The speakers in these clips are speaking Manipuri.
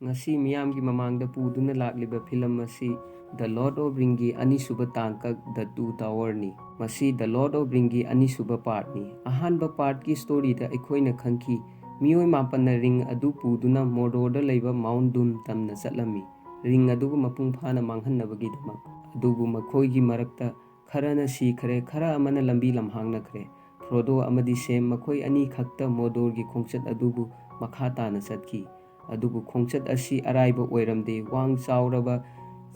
ꯉꯁꯤ ꯃꯤꯌꯥꯝꯒꯤ ꯃꯃꯥꯡꯗ ꯄꯨꯗꯨꯅ ꯂꯥꯛꯂꯤꯕ ꯐꯤꯂꯝ ꯑꯁꯤ ꯗ ꯂꯣꯔꯗ ꯑꯣꯐ ꯔꯤꯡꯒꯤ ꯑꯅꯤꯁꯨꯕ ꯇꯥꯡꯀꯛ ꯗ ꯇꯨ ꯇꯥꯋꯔꯅꯤ꯫ ꯃꯁꯤ ꯗ ꯂꯣꯔꯗ ꯑꯣꯐ ꯔꯤꯡꯒꯤ ꯑꯅꯤꯁꯨꯕ ꯄꯥꯔꯠꯅꯤ꯫ ꯑꯍꯥꯟꯕ ꯄꯥꯔꯠꯀꯤ ꯁ꯭ꯇꯣꯔꯤꯗ ꯑꯩꯈꯣꯏꯅ ꯈꯪꯈꯤ ꯃꯤꯑꯣꯏ ꯃꯥꯄꯟꯅ ꯔꯤꯡ ꯑꯗꯨ ꯄꯨꯗꯨꯅ ꯃꯣꯔꯗꯣꯔꯗ ꯂꯩꯕ ꯃꯥꯎꯟꯠ ꯗꯨꯝ ꯇꯝꯅ ꯆꯠꯂꯝꯃꯤ ꯔꯤꯡ ꯑꯗꯨꯕꯨ ꯃꯄꯨꯡ ꯐꯥꯅ ꯃꯥꯡꯍꯟꯅꯕꯒꯤꯗꯃꯛ꯫ ꯑꯗꯨꯕꯨ ꯃꯈꯣꯏꯒꯤ ꯃꯔꯛꯇ ꯈꯔꯅ ꯁꯤꯈ꯭ꯔꯦ, ꯈꯔ ꯑꯃꯅ ꯂꯝꯕꯤ ꯂꯝꯍꯥꯡꯅꯈ꯭ꯔꯦ꯫ ꯐ꯭ꯔꯣꯗꯣ ꯑꯃꯗꯤ ꯁꯦꯝ ꯃꯈꯣꯏ ꯑꯅꯤ ꯈꯛꯇ ꯃꯣꯔꯗꯣꯔꯒꯤ ꯈꯣꯡꯆꯠ ꯑꯗꯨꯕꯨ ꯃꯈꯥ ꯇꯥꯅ ꯆꯠꯈꯤ꯫ ꯑꯗꯨꯕꯨ ꯈꯣꯡꯆꯠ ꯑꯁꯤ ꯑꯔꯥꯏꯕ ꯑꯣꯏꯔꯝꯗꯦ꯫ ꯋꯥꯡ ꯆꯥꯎꯔꯕ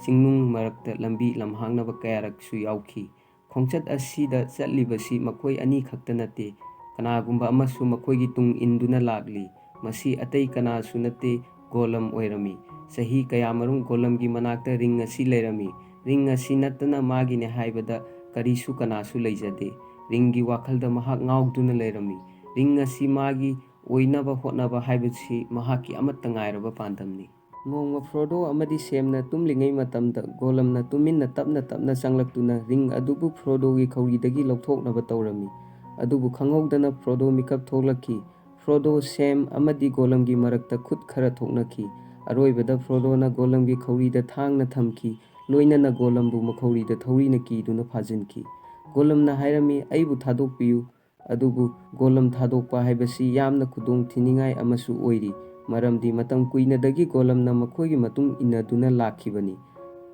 ꯆꯤꯡꯅꯨꯡ ꯃꯔꯛꯇ ꯂꯝꯕꯤ ꯂꯝꯍꯥꯡꯅꯕ ꯀꯌꯥꯔꯛꯁꯨ ꯌꯥꯎꯈꯤ꯫ ꯈꯣꯡꯆꯠ ꯑꯁꯤꯗ ꯆꯠꯂꯤꯕꯁꯤ ꯃꯈꯣꯏ ꯑꯅꯤ ꯈꯛꯇ ꯅꯠꯇꯦ, ꯀꯅꯥꯒꯨꯝꯕ ꯑꯃꯁꯨ ꯃꯈꯣꯏꯒꯤ ꯇꯨꯡ ꯏꯟꯗꯨꯅ ꯂꯥꯛꯂꯤ꯫ ꯃꯁꯤ ꯑꯇꯩ ꯀꯅꯥꯁꯨ ꯅꯠꯇꯦ, ꯒꯣꯂꯝ ꯑꯣꯏꯔꯝꯃꯤ꯫ ꯆꯍꯤ ꯀꯌꯥꯃꯔꯨꯝ ꯒꯣꯂꯝꯒꯤ ꯃꯅꯥꯛꯇ ꯔꯤꯡ ꯑꯁꯤ ꯂꯩꯔꯝꯃꯤ꯫ ꯔꯤꯡ ꯑꯁꯤ ꯅꯠꯇꯅ ꯃꯥꯒꯤꯅꯦ ꯍꯥꯏꯕꯗ ꯀꯔꯤꯁꯨ ꯀꯅꯥꯁꯨ ꯂꯩꯖꯗꯦ꯫ ꯔꯤꯡꯒꯤ ꯋꯥꯈꯜꯗ ꯃꯍꯥꯛ ꯉꯥꯎꯗꯨꯅ ꯂꯩꯔꯝꯃꯤ꯫ ꯔꯤꯡ ꯑꯁꯤ ꯃꯥꯒꯤ ꯑꯣꯏꯅꯕ ꯍꯣꯠꯅꯕ ꯍꯥꯏꯕꯁꯤ ꯃꯍꯥꯛꯀꯤ ꯑꯃꯠꯇ ꯉꯥꯏꯔꯕ ꯄꯥꯟꯗꯝꯅꯤ꯫ ꯅꯣꯡꯃ ꯐ꯭ꯔꯣꯗꯣ ꯑꯃꯗꯤ ꯁꯦꯝꯅ ꯇꯨꯝꯂꯤꯉꯩ ꯃꯇꯝꯗ ꯒꯣꯂꯝꯅ ꯇꯨꯃꯤꯟꯅ ꯇꯞꯅ ꯇꯞꯅ ꯆꯪꯂꯛꯇꯨꯅ ꯔꯤꯡ ꯑꯗꯨꯕꯨ ꯐ꯭ꯔꯣꯗꯣꯒꯤ ꯈꯧꯔꯤꯗꯒꯤ ꯂꯧꯊꯣꯛꯅꯕ ꯇꯧꯔꯝꯃꯤ꯫ ꯑꯗꯨꯕꯨ ꯈꯪꯍꯧꯗꯅ ꯐ꯭ꯔꯣꯗꯣ ꯃꯤꯀꯞ ꯊꯣꯛꯂꯛꯈꯤ꯫ ꯐ꯭ꯔꯣꯗꯣ, ꯁꯦꯝ ꯑꯃꯗꯤ ꯒꯣꯂꯝꯒꯤ ꯃꯔꯛꯇ ꯈꯨꯠ ꯈꯔ ꯊꯣꯛꯅꯈꯤ꯫ ꯑꯔꯣꯏꯕꯗ ꯐ꯭ꯔꯣꯗꯣꯅ ꯒꯣꯂꯝꯒꯤ ꯈꯧꯔꯤꯗ ꯊꯥꯡꯅ ꯊꯝꯈꯤ, ꯂꯣꯏꯅꯅ ꯒꯣꯂꯝꯕꯨ ꯃꯈꯧꯔꯤꯗ ꯊꯧꯔꯤꯅ ꯀꯤꯗꯨꯅ ꯐꯥꯖꯤꯟꯈꯤ꯫ ꯒꯣꯂꯝꯅ ꯍꯥꯏꯔꯝꯃꯤ, "ꯑꯩꯕꯨ ꯊꯥꯗꯣꯛꯄꯤꯌꯨ"꯫ ꯑꯗꯨꯕꯨ ꯒꯣꯂꯝ ꯊꯥꯗꯣꯛꯄ ꯍꯥꯏꯕꯁꯤ ꯌꯥꯝꯅ ꯈꯨꯗꯣꯡꯊꯤꯅꯤꯡꯉꯥꯏ ꯑꯃꯁꯨ ꯑꯣꯏꯔꯤ, ꯃꯔꯝꯗꯤ ꯃꯇꯝ ꯀꯨꯏꯅꯗꯒꯤ ꯒꯣꯂꯝꯅ ꯃꯈꯣꯏꯒꯤ ꯃꯇꯨꯡ ꯏꯟꯅꯗꯨꯅ ꯂꯥꯛꯈꯤꯕꯅꯤ꯫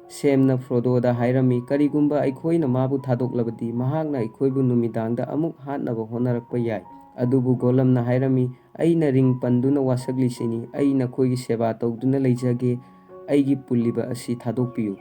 ꯁꯦꯝꯅ ꯐ꯭ꯔꯣꯗꯣꯗ ꯍꯥꯏꯔꯝꯃꯤ, "ꯀꯔꯤꯒꯨꯝꯕ ꯑꯩꯈꯣꯏꯅ ꯃꯥꯕꯨ ꯊꯥꯗꯣꯛꯂꯕꯗꯤ ꯃꯍꯥꯛꯅ ꯑꯩꯈꯣꯏꯕꯨ ꯅꯨꯃꯤꯗꯥꯡꯗ ꯑꯃꯨꯛ ꯍꯥꯠꯅꯕ ꯍꯣꯠꯅꯔꯛꯄ ꯌꯥꯏ"꯫ ꯑꯗꯨꯕꯨ ꯒꯣꯂꯝꯅ ꯍꯥꯏꯔꯝꯃꯤ, "ꯑꯩꯅ ꯔꯤꯡ ꯄꯟꯗꯨꯅ ꯋꯥꯁꯛꯂꯤꯁꯤꯅꯤ, ꯑꯩ ꯅꯈꯣꯏꯒꯤ ꯁꯦꯕꯥ ꯇꯧꯗꯨꯅ ꯂꯩꯖꯒꯦ, ꯑꯩꯒꯤ ꯄꯨꯜꯂꯤꯕ ꯑꯁꯤ ꯊꯥꯗꯣꯛꯄꯤꯌꯨ"꯫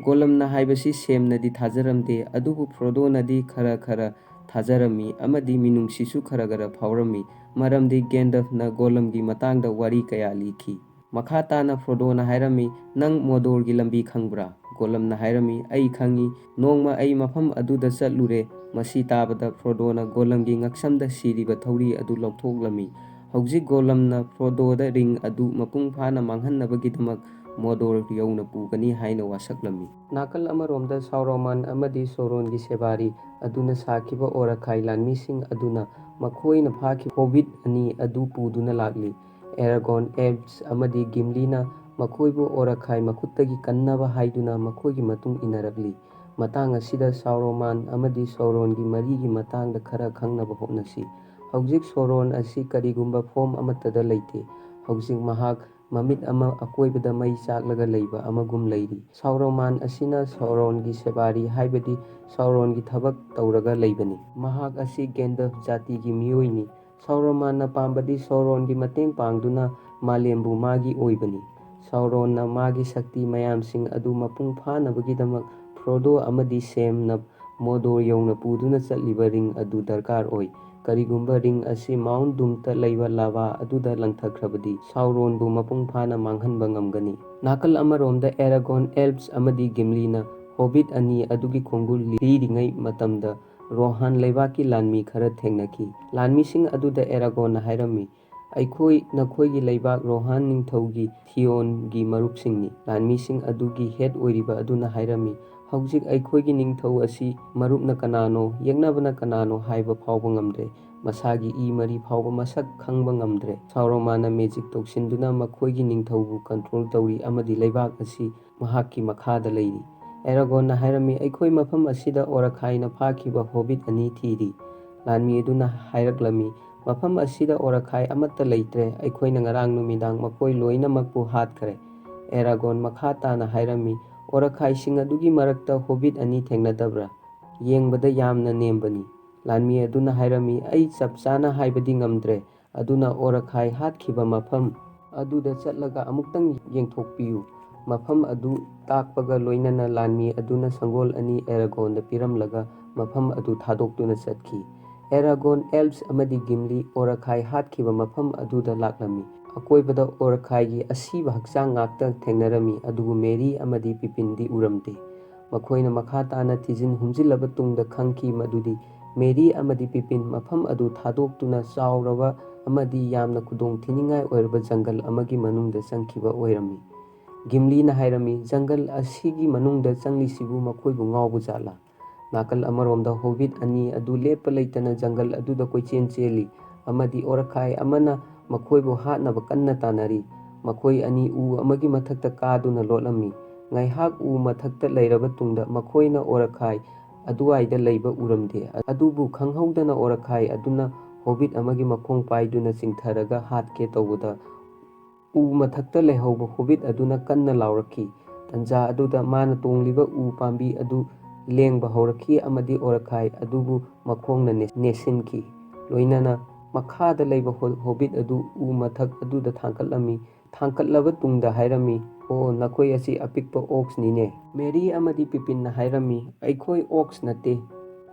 ꯒꯣꯂꯝꯅ ꯍꯥꯏꯕꯁꯤ ꯁꯦꯝꯅꯗꯤ ꯊꯥꯖꯔꯝꯗꯦ, ꯑꯗꯨꯕꯨ ꯐ꯭ꯔꯣꯗꯣꯅꯗꯤ ꯈꯔ ꯈꯔ ꯊꯥꯖꯔꯝꯃꯤ ꯑꯃꯗꯤ ꯃꯤꯅꯨꯡꯁꯤꯁꯨ ꯈꯔ ꯈꯔ ꯐꯥꯎꯔꯝꯃꯤ, ꯃꯔꯝꯗꯤ ꯒꯦꯟꯗꯜꯐꯅ ꯒꯣꯂꯝꯒꯤ ꯃꯇꯥꯡꯗ ꯋꯥꯔꯤ ꯀꯌꯥ ꯂꯤꯈꯤ꯫ ꯃꯈꯥ ꯇꯥꯅ ꯐ꯭ꯔꯣꯗꯣꯅ ꯍꯥꯏꯔꯝꯃꯤ, "ꯅꯪ ꯃꯣꯔꯗꯣꯔꯒꯤ ꯂꯝꯕꯤ ꯈꯪꯕ꯭ꯔꯥ"꯫ ꯒꯣꯂꯝꯅ ꯍꯥꯏꯔꯝꯃꯤ, "ꯑꯩ ꯈꯪꯏ, ꯅꯣꯡꯃ ꯑꯩ ꯃꯐꯝ ꯑꯗꯨꯗ ꯆꯠꯂꯨꯔꯦ"꯫ ꯃꯁꯤ ꯇꯥꯕꯗ ꯐ꯭ꯔꯣꯗꯣꯅ ꯒꯣꯂꯝꯒꯤ ꯉꯛꯁꯝꯗ ꯁꯤꯔꯤꯕ ꯊꯧꯔꯤ ꯑꯗꯨ ꯂꯧꯊꯣꯛꯂꯝꯃꯤ꯫ ꯍꯧꯖꯤꯛ ꯒꯣꯂꯝꯅ ꯐ꯭ꯔꯣꯗꯣꯗ ꯔꯤꯡ ꯑꯗꯨ ꯃꯄꯨꯡ ꯐꯥꯅ ꯃꯥꯡꯍꯟꯅꯕꯒꯤꯗꯃꯛ ꯃꯣꯔꯗꯣꯔ ꯌꯧꯅ ꯄꯨꯒꯅꯤ ꯍꯥꯏꯅ ꯋꯥꯁꯛꯂꯝꯃꯤ꯫ ꯅꯥꯀꯜ ꯑꯃꯔꯣꯝꯗ ꯁꯥꯎꯔꯣꯃꯥꯟ ꯑꯃꯗꯤ ꯁꯣꯔꯣꯟꯒꯤ ꯁꯦꯕꯥꯔꯤ ꯑꯗꯨꯅ ꯁꯥꯈꯤꯕ ꯑꯣꯔꯈꯥꯏ ꯂꯥꯟꯃꯤꯁꯤꯡ ꯑꯗꯨꯅ ꯃꯈꯣꯏꯅ ꯐꯥꯈꯤꯕ ꯍꯣꯕꯤꯠ ꯑꯅꯤ ꯑꯗꯨ ꯄꯨꯗꯨꯅ ꯂꯥꯛꯂꯤ꯫ ꯑꯦꯔꯥꯒꯣꯟ, ꯑꯦꯜꯕꯁ ꯑꯃꯗꯤ ꯒꯤꯝꯂꯤꯅ ꯃꯈꯣꯏꯕꯨ ꯑꯣꯔꯈꯥꯏ ꯃꯈꯨꯠꯇꯒꯤ ꯀꯟꯅꯕ ꯍꯥꯏꯗꯨꯅ ꯃꯈꯣꯏꯒꯤ ꯃꯇꯨꯡ ꯏꯟꯅꯔꯛꯂꯤ꯫ ꯃꯇꯥꯡ ꯑꯁꯤꯗ ꯁꯥꯎꯔꯣꯃꯥꯟ ꯑꯃꯗꯤ ꯁꯣꯔꯣꯟꯒꯤ ꯃꯔꯤꯒꯤ ꯃꯇꯥꯡꯗ ꯈꯔ ꯈꯪꯅꯕ ꯍꯣꯠꯅꯁꯤ꯫ ꯍꯧꯖꯤꯛ ꯁꯣꯔꯣꯟ ꯑꯁꯤ ꯀꯔꯤꯒꯨꯝꯕ ꯐꯣꯝ ꯑꯃꯠꯇꯗ ꯂꯩꯇꯦ꯫ ꯍꯧꯖꯤꯛ ꯃꯍꯥꯛ ꯃꯃꯤꯠ ꯑꯃ ꯑꯀꯣꯏꯕꯗ ꯃꯩ ꯆꯥꯛꯂꯒ ꯂꯩꯕ ꯑꯃꯒꯨꯝ ꯂꯩꯔꯤ꯫ ꯁꯥꯎꯔꯣꯃꯥꯟ ꯑꯁꯤꯅ ꯁꯣꯔꯣꯟꯒꯤ ꯁꯦꯕꯥꯔꯤ, ꯍꯥꯏꯕꯗꯤ ꯁꯥꯎꯔꯣꯟꯒꯤ ꯊꯕꯛ ꯇꯧꯔꯒ ꯂꯩꯕꯅꯤ꯫ ꯃꯍꯥꯛ ꯑꯁꯤ ꯒꯦꯟꯗꯜꯐ ꯖꯥꯇꯤꯒꯤ ꯃꯤꯑꯣꯏꯅꯤ꯫ ꯁꯥꯎꯔꯣꯃꯥꯟꯅ ꯄꯥꯝꯕꯗꯤ ꯁꯣꯔꯣꯟꯒꯤ ꯃꯇꯦꯡ ꯄꯥꯡꯗꯨꯅ ꯃꯥꯂꯦꯝꯕꯨ ꯃꯥꯒꯤ ꯑꯣꯏꯕꯅꯤ꯫ ꯁꯥꯎꯔꯣꯟꯅ ꯃꯥꯒꯤ ꯁꯛꯇꯤ ꯃꯌꯥꯝꯁꯤꯡ ꯑꯗꯨ ꯃꯄꯨꯡ ꯐꯥꯅꯕꯒꯤꯗꯃꯛ ꯐ꯭ꯔꯣꯗꯣ ꯑꯃꯗꯤ ꯁꯦꯝꯅ ꯃꯣꯔꯗꯣꯔ ꯌꯧꯅ ꯄꯨꯗꯨꯅ ꯆꯠꯂꯤꯕ ꯔꯤꯡ ꯑꯗꯨ ꯗꯔꯀꯥꯔ ꯑꯣꯏ꯫ ꯀꯔꯤꯒꯨꯝꯕ ꯔꯤꯡ ꯑꯁꯤ ꯃꯥꯎꯟꯠ ꯗꯨꯝꯇ ꯂꯩꯕ ꯂꯥꯚꯥ ꯑꯗꯨꯗ ꯂꯪꯊꯈ꯭ꯔꯕꯗꯤ ꯁꯥꯎꯔꯣꯟꯕꯨ ꯃꯄꯨꯡ ꯐꯥꯅ ꯃꯥꯡꯍꯟꯕ ꯉꯝꯒꯅꯤ꯫ ꯅꯥꯀꯜ ꯑꯃꯔꯣꯝꯗ ꯑꯦꯔꯥꯒꯣꯟ, ꯑꯦꯜꯕꯁ ꯑꯃꯗꯤ ꯒꯤꯝꯂꯤꯅ ꯍꯣꯕꯤꯠ ꯑꯅꯤ ꯑꯗꯨꯒꯤ ꯈꯣꯡꯒꯨꯜ ꯂꯤꯔꯤꯉꯩ ꯃꯇꯝꯗ ꯔꯣꯍꯥꯟ ꯂꯩꯕꯥꯛꯀꯤ ꯂꯥꯟꯃꯤ ꯈꯔ ꯊꯦꯡꯅꯈꯤ꯫ ꯂꯥꯟꯃꯤꯁꯤꯡ ꯑꯗꯨꯗ ꯑꯦꯔꯥꯒꯣꯟꯅ ꯍꯥꯏꯔꯝꯃꯤ, "ꯑꯩꯈꯣꯏ ꯅꯈꯣꯏꯒꯤ ꯂꯩꯕꯥꯛ ꯔꯣꯍꯥꯟ ꯅꯤꯡꯊꯧꯒꯤ ꯊꯤꯌꯣꯟꯒꯤ ꯃꯔꯨꯞꯁꯤꯡꯅꯤ"꯫ ꯂꯥꯟꯃꯤꯁꯤꯡ ꯑꯗꯨꯒꯤ ꯍꯦꯗ ꯑꯣꯏꯔꯤꯕ ꯑꯗꯨꯅ ꯍꯥꯏꯔꯝꯃꯤ, "ꯍꯧꯖꯤꯛ ꯑꯩꯈꯣꯏꯒꯤ ꯅꯤꯡꯊꯧ ꯑꯁꯤ ꯃꯔꯨꯞꯅ ꯀꯅꯥꯅꯣ, ꯌꯦꯛꯅꯕꯅ ꯀꯅꯥꯅꯣ ꯍꯥꯏꯕ ꯐꯥꯎꯕ ꯉꯝꯗ꯭ꯔꯦ, ꯃꯁꯥꯒꯤ ꯏ ꯃꯔꯤ ꯐꯥꯎꯕ ꯃꯁꯛ ꯈꯪꯕ ꯉꯝꯗ꯭ꯔꯦ"꯫ ꯁꯥꯎꯔꯣꯃꯥꯟꯅ ꯃꯦꯖꯤꯛ ꯇꯧꯁꯤꯟꯗꯨꯅ ꯃꯈꯣꯏꯒꯤ ꯅꯤꯡꯊꯧꯕꯨ ꯀꯟꯇ꯭ꯔꯣꯜ ꯇꯧꯔꯤ ꯑꯃꯗꯤ ꯂꯩꯕꯥꯛ ꯑꯁꯤ ꯃꯍꯥꯛꯀꯤ ꯃꯈꯥꯗ ꯂꯩꯔꯤ꯫ ꯑꯦꯔꯥꯒꯣꯟꯅ ꯍꯥꯏꯔꯝꯃꯤ, "ꯑꯩꯈꯣꯏ ꯃꯐꯝ ꯑꯁꯤꯗ ꯑꯣꯔꯈꯥꯏꯅ ꯐꯥꯈꯤꯕ ꯍꯣꯕꯤꯠ ꯑꯅꯤ ꯊꯤꯔꯤ"꯫ ꯂꯥꯟꯃꯤ ꯑꯗꯨꯅ ꯍꯥꯏꯔꯛꯂꯝꯃꯤ, "ꯃꯐꯝ ꯑꯁꯤꯗ ꯑꯣꯔꯈꯥꯏ ꯑꯃꯠꯇ ꯂꯩꯇ꯭ꯔꯦ, ꯑꯩꯈꯣꯏꯅ ꯉꯔꯥꯡ ꯅꯨꯃꯤꯗꯥꯡ ꯃꯈꯣꯏ ꯂꯣꯏꯅꯃꯛꯄꯨ ꯍꯥꯠꯈ꯭ꯔꯦ"꯫ ꯑꯦꯔꯥꯒꯣꯟ ꯃꯈꯥ តាꯅ ꯍꯥꯏꯔꯝꯃꯤ, "ꯑꯣꯔꯈꯥꯏꯁꯤꯡ ꯑꯗꯨꯒꯤ ꯃꯔꯛꯇ ꯍꯣꯕꯤꯠ ꯑꯅꯤ ꯊꯦꯡꯅꯗꯕ꯭ꯔꯥ? ꯌꯦꯡꯕꯗ ꯌꯥꯝꯅ ꯅꯦꯝꯕꯅꯤ"꯫ ꯂꯥꯟꯃꯤ ꯑꯗꯨꯅ ꯍꯥꯏꯔꯝꯃꯤ, "ꯑꯩ ꯆꯞ ꯆꯥꯅ ꯍꯥꯏꯕꯗꯤ ꯉꯝꯗ꯭ꯔꯦ, ꯑꯗꯨꯅ ꯑꯣꯔꯈꯥꯏ ꯍꯥꯠꯈꯤꯕ ꯃꯐꯝ ꯑꯗꯨꯗ ꯆꯠꯂꯒ ꯑꯃꯨꯛꯇꯪ ꯌꯦꯡꯊꯣꯛꯄꯤꯌꯨ"꯫ ꯃꯐꯝ ꯑꯗꯨ ꯇꯥꯛꯄꯒ ꯂꯣꯏꯅꯅ ꯂꯥꯟꯃꯤ ꯑꯗꯨꯅ ꯁꯪꯒꯣꯜ ꯑꯅꯤ ꯑꯦꯔꯥꯒꯣꯟꯗ ꯄꯤꯔꯝꯂꯒ ꯃꯐꯝ ꯑꯗꯨ ꯊꯥꯗꯣꯛꯇꯨꯅ ꯆꯠꯈꯤ꯫ ꯑꯦꯔꯥꯒꯣꯟ, ꯑꯦꯜꯕꯁ ꯑꯃꯗꯤ ꯒꯤꯝꯂꯤ ꯑꯣꯔꯈꯥꯏ ꯍꯥꯠꯈꯤꯕ ꯃꯐꯝ ꯑꯗꯨꯗ ꯂꯥꯛꯂꯝꯃꯤ꯫ ꯑꯀꯣꯏꯕꯗ ꯑꯣꯔꯈꯥꯏꯒꯤ ꯑꯁꯤꯕ ꯍꯛꯆꯥꯡ ꯉꯥꯛꯇ ꯊꯦꯡꯅꯔꯝꯃꯤ, ꯑꯗꯨꯕꯨ ꯃꯦꯔꯤ ꯑꯃꯗꯤ ꯄꯤꯄꯤꯟꯗꯤ ꯎꯔꯝꯗꯦ꯫ ꯃꯈꯣꯏꯅ ꯃꯈꯥ ꯇꯥꯅ ꯊꯤꯖꯤꯟ ꯍꯨꯝꯖꯤꯜꯂꯕ ꯇꯨꯡꯗ ꯈꯪꯈꯤ ꯃꯗꯨꯗꯤ ꯃꯦꯔꯤ ꯑꯃꯗꯤ ꯄꯤꯄꯤꯟ ꯃꯐꯝ ꯑꯗꯨ ꯊꯥꯗꯣꯛꯇꯨꯅ ꯆꯥꯎꯔꯕ ꯑꯃꯗꯤ ꯌꯥꯝꯅ ꯈꯨꯗꯣꯡꯊꯤꯅꯤꯡꯉꯥꯏ ꯑꯣꯏꯔꯕ ꯖꯪꯒꯜ ꯑꯃꯒꯤ ꯃꯅꯨꯡꯗ ꯆꯪꯈꯤꯕ ꯑꯣꯏꯔꯝꯃꯤ꯫ ꯒꯤꯝꯂꯤꯅ ꯍꯥꯏꯔꯝꯃꯤ, "ꯖꯪꯒꯜ ꯑꯁꯤꯒꯤ ꯃꯅꯨꯡꯗ ꯆꯪꯂꯤꯁꯤꯕꯨ ꯃꯈꯣꯏꯕꯨ ꯉꯥꯎꯕꯖꯥꯠꯂꯥ"꯫ ꯅꯥꯀꯜ ꯑꯃꯔꯣꯝꯗ ꯍꯣꯕꯤꯠ ꯑꯅꯤ ꯑꯗꯨ ꯂꯦꯞꯄ ꯂꯩꯇꯅ ꯖꯪꯒꯜ ꯑꯗꯨꯗ ꯀꯣꯏꯆꯦꯟ ꯆꯦꯜꯂꯤ, ꯑꯃꯗꯤ ꯑꯣꯔꯈꯥꯏ ꯑꯃꯅ ꯃꯈꯣꯏꯕꯨ ꯍꯥꯠꯅꯕ ꯀꯟꯅ ꯇꯥꯟꯅꯔꯤ꯫ ꯃꯈꯣꯏ ꯑꯅꯤ ꯎ ꯑꯃꯒꯤ ꯃꯊꯛꯇ ꯀꯥꯗꯨꯅ ꯂꯣꯠꯂꯝꯃꯤ꯫ ꯉꯥꯏꯍꯥꯛ ꯎ ꯃꯊꯛꯇ ꯂꯩꯔꯕ ꯇꯨꯡꯗ ꯃꯈꯣꯏꯅ ꯑꯣꯔꯈꯥꯏ ꯑꯗꯨꯋꯥꯏꯗ ꯂꯩꯕ ꯎꯔꯝꯗꯦ꯫ ꯑꯗꯨꯕꯨ ꯈꯪꯍꯧꯗꯅ ꯑꯣꯔꯈꯥꯏ ꯑꯗꯨꯅ ꯍꯣꯕꯤꯠ ꯑꯃꯒꯤ ꯃꯈꯣꯡ ꯄꯥꯏꯗꯨꯅ ꯆꯤꯡꯊꯔꯒ ꯍꯥꯠꯀꯦ ꯇꯧꯕꯗ ꯎ ꯃꯊꯛꯇ ꯂꯩꯍꯧꯕ ꯍꯣꯕꯤꯠ ꯑꯗꯨꯅ ꯀꯟꯅ ꯂꯥꯎꯔꯛꯈꯤ꯫ ꯇꯟꯖꯥ ꯑꯗꯨꯗ ꯃꯥꯅ ꯇꯣꯡꯂꯤꯕ ꯎ ꯄꯥꯝꯕꯤ ꯑꯗꯨ ꯂꯦꯡꯕ ꯍꯧꯔꯛꯈꯤ ꯑꯃꯗꯤ ꯑꯣꯔꯈꯥꯏ ꯑꯗꯨꯕꯨ ꯃꯈꯣꯡꯅ ꯅꯦꯠꯁꯤꯟꯈꯤ꯫ ꯂꯣꯏꯅꯅ ꯃꯈꯥꯗ ꯂꯩꯕ ꯍꯣꯕꯤꯠ ꯑꯗꯨ ꯎ ꯃꯊꯛ ꯑꯗꯨꯗ ꯊꯥꯡꯀꯠꯂꯝꯃꯤ꯫ ꯊꯥꯡꯀꯠꯂꯕ ꯇꯨꯡꯗ ꯍꯥꯏꯔꯝꯃꯤ, "ꯑꯣ, ꯅꯈꯣꯏ ꯑꯁꯤ ꯑꯄꯤꯛꯄ ꯑꯣꯛꯁꯅꯤꯅꯦ"꯫ ꯃꯦꯔꯤ ꯑꯃꯗꯤ ꯄꯤꯄꯤꯟꯅ ꯍꯥꯏꯔꯝꯃꯤ, "ꯑꯩꯈꯣꯏ ꯑꯣꯛꯁ ꯅꯠꯇꯦ,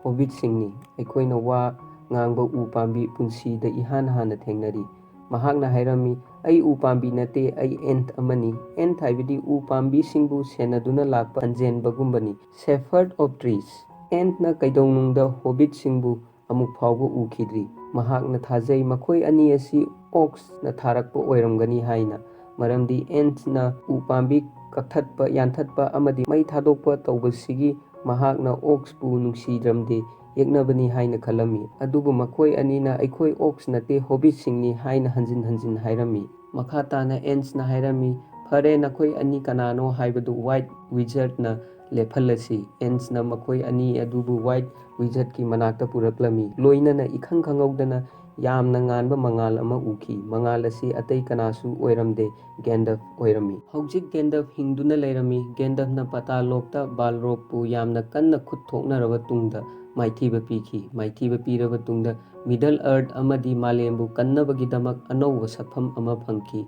ꯍꯣꯕꯤꯠꯁꯤꯡꯅꯤ꯫ ꯑꯩꯈꯣꯏꯅ ꯋꯥ ꯉꯥꯡꯕ ꯎ ꯄꯥꯝꯕꯤ ꯄꯨꯟꯁꯤꯗ ꯏꯍꯥꯟ ꯍꯥꯟꯅ ꯊꯦꯡꯅꯔꯤ"꯫ ꯃꯍꯥꯛꯅ ꯍꯥꯏꯔꯝꯃꯤ, "ꯑꯩ ꯎ ꯄꯥꯝꯕꯤ ꯅꯠꯇꯦ, ꯑꯩ ꯑꯦꯟꯠ ꯑꯃꯅꯤ"꯫ ꯑꯦꯟꯠ ꯍꯥꯏꯕꯗꯤ ꯎ ꯄꯥꯝꯕꯤꯁꯤꯡꯕꯨ ꯁꯦꯟꯅꯗꯨꯅ ꯂꯥꯛꯄ ꯁꯟꯖꯦꯟꯕꯒꯨꯝꯕꯅꯤ꯫ Shepherd of trees. ꯑꯦꯟꯠꯅ ꯀꯩꯗꯧꯅꯨꯡꯗ ꯍꯣꯕꯤꯠꯁꯤꯡꯕꯨ ꯑꯃꯨꯛ ꯐꯥꯎꯕ ꯎꯈꯤꯗ꯭ꯔꯤ꯫ ꯃꯍꯥꯛꯅ ꯊꯥꯖꯩ ꯃꯈꯣꯏ ꯑꯅꯤ ꯑꯁꯤ ꯑꯣꯛꯁꯅ ꯊꯥꯔꯛꯄ ꯑꯣꯏꯔꯝꯒꯅꯤ ꯍꯥꯏꯅ, ꯃꯔꯝꯗꯤ ꯑꯦꯟꯠꯅ ꯎ ꯄꯥꯝꯕꯤ ꯀꯛꯊꯠꯄ, ꯌꯥꯟꯊꯠꯄ ꯑꯃꯗꯤ ꯃꯩ ꯊꯥꯗꯣꯛꯄ ꯇꯧꯕꯁꯤꯒꯤ ꯃꯍꯥꯛꯅ ꯑꯣꯛꯁꯄꯨ ꯅꯨꯡꯁꯤꯔꯝꯗꯦ, ꯌꯦꯛꯅꯕꯅꯤ ꯍꯥꯏꯅ ꯈꯜꯂꯝꯃꯤ꯫ ꯑꯗꯨꯕꯨ ꯃꯈꯣꯏ ꯑꯅꯤꯅ "ꯑꯩꯈꯣꯏ ꯑꯣꯛꯁ ꯅꯠꯇꯦ, ꯍꯣꯕꯤꯠꯁꯤꯡꯅꯤ" ꯍꯥꯏꯅ ꯍꯟꯖꯤꯟ ꯍꯟꯖꯤꯟ ꯍꯥꯏꯔꯝꯃꯤ꯫ ꯃꯈꯥ ꯇꯥꯅ ꯑꯦꯟꯠꯅ ꯍꯥꯏꯔꯝꯃꯤ, "ꯐꯔꯦ, ꯅꯈꯣꯏ ꯑꯅꯤ ꯀꯅꯥꯅꯣ ꯍꯥꯏꯕꯗꯨ ꯋꯥꯏꯠ ꯋꯤꯖꯥꯔꯗꯅ ꯂꯦꯞꯍꯜꯂꯁꯤ"꯫ ꯑꯦꯟꯠꯅ ꯃꯈꯣꯏ ꯑꯅꯤ ꯑꯗꯨꯕꯨ ꯋꯥꯏꯠ ꯋꯤꯖꯥꯔꯗꯀꯤ ꯃꯅꯥꯛꯇ ꯄꯨꯔꯛꯂꯝꯃꯤ꯫ ꯂꯣꯏꯅꯅ ꯏꯈꯪ ꯈꯪꯍꯧꯗꯅ ꯌꯥꯝꯅ ꯉꯥꯟꯕ ꯃꯉꯥꯜ ꯑꯃ ꯎꯈꯤ꯫ ꯃꯉꯥꯜ ꯑꯁꯤ ꯑꯇꯩ ꯀꯅꯥꯁꯨ ꯑꯣꯏꯔꯝꯗꯦ, ꯒꯦꯟꯗꯜꯐ ꯑꯣꯏꯔꯝꯃꯤ꯫ ꯍꯧꯖꯤꯛ ꯒꯦꯟꯗꯜꯐ ꯍꯤꯡꯗꯨꯅ ꯂꯩꯔꯝꯃꯤ꯫ ꯒꯦꯟꯗꯜꯐꯅ ꯄꯥꯇꯥꯂꯣꯛꯇ ꯕꯥꯜꯔꯣꯒꯄꯨ ꯌꯥꯝꯅ ꯀꯟꯅ ꯈꯨꯠ ꯊꯣꯛꯅꯔꯕ ꯇꯨꯡꯗ ꯃꯥꯏꯊꯤꯕ ꯄꯤꯈꯤ꯫ ꯃꯥꯏꯊꯤꯕ ꯄꯤꯔꯕ ꯇꯨꯡꯗ ꯃꯤꯗꯜ ꯑꯔꯊ ꯑꯃꯗꯤ ꯃꯥꯂꯦꯝꯕꯨ ꯀꯟꯅꯕꯒꯤꯗꯃꯛ ꯑꯅꯧꯕ ꯁꯛꯐꯝ ꯑꯃ ꯐꯪꯈꯤ꯫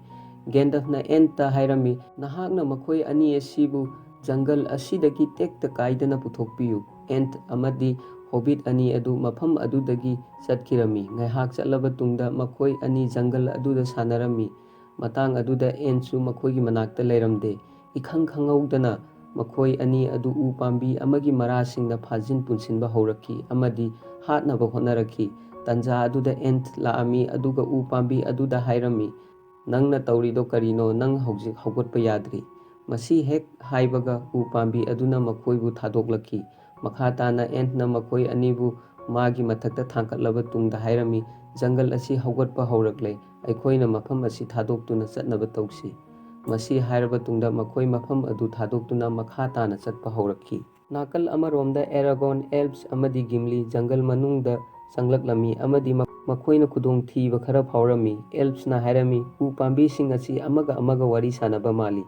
ꯒꯦꯟꯗꯜꯐꯅ ꯑꯦꯟꯠꯇ ꯍꯥꯏꯔꯝꯃꯤ, "ꯅꯍꯥꯛꯅ ꯃꯈꯣꯏ ꯑꯅꯤ ꯑꯁꯤꯕꯨ ꯖꯪꯒꯜ ꯑꯁꯤꯗꯒꯤ ꯇꯦꯛꯇ ꯀꯥꯏꯗꯅ ꯄꯨꯊꯣꯛꯄꯤꯌꯨ"꯫ ꯑꯦꯟꯠ ꯑꯃꯗꯤ ꯍꯣꯕꯤꯠ ꯑꯅꯤ ꯑꯗꯨ ꯃꯐꯝ ꯑꯗꯨꯗꯒꯤ ꯆꯠꯈꯤꯔꯝꯃꯤ꯫ ꯉꯥꯏꯍꯥꯛ ꯆꯠꯂꯕ ꯇꯨꯡꯗ ꯃꯈꯣꯏ ꯑꯅꯤ ꯖꯪꯒꯜ ꯑꯗꯨꯗ ꯁꯥꯟꯅꯔꯝꯃꯤ꯫ ꯃꯇꯥꯡ ꯑꯗꯨꯗ ꯑꯦꯟꯠꯁꯨ ꯃꯈꯣꯏꯒꯤ ꯃꯅꯥꯛꯇ ꯂꯩꯔꯝꯗꯦ꯫ ꯏꯈꯪ ꯈꯪꯍꯧꯗꯅ ꯃꯈꯣꯏ ꯑꯅꯤ ꯑꯗꯨ ꯎ ꯄꯥꯝꯕꯤ ꯑꯃꯒꯤ ꯃꯔꯥꯁꯤꯡꯅ ꯐꯥꯖꯤꯟ ꯄꯨꯟꯁꯤꯟꯕ ꯍꯧꯔꯛꯈꯤ ꯑꯃꯗꯤ ꯍꯥꯠꯅꯕ ꯍꯣꯠꯅꯔꯛꯈꯤ꯫ ꯇꯟꯖꯥ ꯑꯗꯨꯗ ꯑꯦꯟꯠ ꯂꯥꯛꯑꯝꯃꯤ ꯑꯗꯨꯒ ꯎ ꯄꯥꯝꯕꯤ ꯑꯗꯨꯗ ꯍꯥꯏꯔꯝꯃꯤ, "ꯅꯪꯅ ꯇꯧꯔꯤꯗꯣ ꯀꯔꯤꯅꯣ? ꯅꯪ ꯍꯧꯖꯤꯛ ꯍꯧꯒꯠꯄ ꯌꯥꯗ꯭ꯔꯤ"꯫ ꯃꯁꯤ ꯍꯦꯛ ꯍꯥꯏꯕꯒ ꯎ ꯄꯥꯝꯕꯤ ꯑꯗꯨꯅ ꯃꯈꯣꯏꯕꯨ ꯊꯥꯗꯣꯛꯂꯛꯈꯤ꯫ ꯃꯈꯥ ꯇꯥꯅ ꯑꯦꯟꯠꯅ ꯃꯈꯣꯏ ꯑꯅꯤꯕꯨ ꯃꯥꯒꯤ ꯃꯊꯛꯇ ꯊꯥꯡꯀꯠꯂꯕ ꯇꯨꯡꯗ ꯍꯥꯏꯔꯝꯃꯤ, "ꯖꯪꯒꯜ ꯑꯁꯤ ꯍꯧꯒꯠꯄ ꯍꯧꯔꯛꯂꯦ, ꯑꯩꯈꯣꯏꯅ ꯃꯐꯝ ꯑꯁꯤ ꯊꯥꯗꯣꯛꯇꯨꯅ ꯆꯠꯅꯕ ꯇꯧꯁꯤ"꯫ ꯃꯁꯤ ꯍꯥꯏꯔꯕ ꯇꯨꯡꯗ ꯃꯈꯣꯏ ꯃꯐꯝ ꯑꯗꯨ ꯊꯥꯗꯣꯛꯇꯨꯅ ꯃꯈꯥ ꯇꯥꯅ ꯆꯠꯄ ꯍꯧꯔꯛꯈꯤ꯫ ꯅꯥꯀꯜ ꯑꯃꯔꯣꯝꯗ ꯑꯦꯔꯥꯒꯣꯟ, ꯑꯦꯜꯞꯁ ꯑꯃꯗꯤ ꯒꯤꯝꯂꯤ ꯖꯪꯒꯜ ꯃꯅꯨꯡꯗ ꯆꯪꯂꯛꯂꯝꯃꯤ ꯑꯃꯗꯤ ꯃꯈꯣꯏꯅ ꯈꯨꯗꯣꯡꯊꯤꯕ ꯈꯔ ꯐꯥꯎꯔꯝꯃꯤ꯫ ꯑꯦꯜꯞꯁꯅ ꯍꯥꯏꯔꯝꯃꯤ, "ꯎ ꯄꯥꯝꯕꯤꯁꯤꯡ ꯑꯁꯤ ꯑꯃꯒ ꯑꯃꯒ ꯋꯥꯔꯤ ꯁꯥꯅꯕ ꯃꯥꯜꯂꯤ"꯫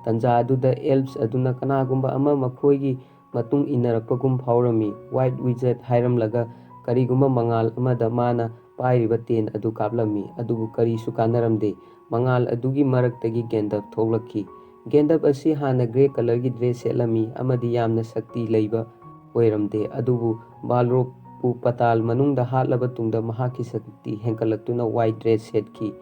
ꯇꯟꯖꯥ ꯑꯗꯨꯗ ꯑꯦꯜꯞꯁ ꯑꯗꯨꯅ ꯀꯅꯥꯒꯨꯝꯕ ꯑꯃ ꯃꯈꯣꯏꯒꯤ ꯃꯇꯨꯡ ꯏꯟꯅꯔꯛꯄꯒꯨꯝ ꯐꯥꯎꯔꯝꯃꯤ꯫ ꯋꯥꯏꯠ ꯋꯤꯖꯥꯔꯗ ꯍꯥꯏꯔꯝꯂꯒ ꯀꯔꯤꯒꯨꯝꯕ ꯃꯉꯥꯜ ꯑꯃꯗ ꯃꯥꯅ ꯄꯥꯏꯔꯤꯕ ꯇꯦꯟ ꯑꯗꯨ ꯀꯥꯞꯂꯝꯃꯤ꯫ ꯑꯗꯨꯕꯨ ꯀꯔꯤꯁꯨ ꯀꯥꯟꯅꯔꯝꯗꯦ꯫ ꯃꯉꯥꯜ ꯑꯗꯨꯒꯤ ꯃꯔꯛꯇꯒꯤ ꯒꯦꯟꯗꯜꯐ ꯊꯣꯛꯂꯛꯈꯤ꯫ ꯒꯦꯟꯗꯜꯐ ꯑꯁꯤ ꯍꯥꯟꯅ ꯒ꯭ꯔꯦ ꯀꯂꯔꯒꯤ ꯗ꯭ꯔꯦꯁ ꯁꯦꯠꯂꯝꯃꯤ ꯑꯃꯗꯤ ꯌꯥꯝꯅ ꯁꯛꯇꯤ ꯂꯩꯕ ꯑꯣꯏꯔꯝꯗꯦ꯫ ꯑꯗꯨꯕꯨ ꯕꯥꯜꯔꯣꯒꯄꯨ ꯄताल ꯃꯅꯨꯡꯗ ꯍꯥꯠꯂꯕ ꯇꯨꯡꯗ ꯃꯍꯥꯛꯀꯤ ꯁꯛꯇꯤ ꯍꯦꯟꯒꯠꯂꯛꯇꯨꯅ ꯋꯥꯏꯠ ꯗ꯭ꯔꯦꯁ ꯁꯦꯠꯈꯤ꯫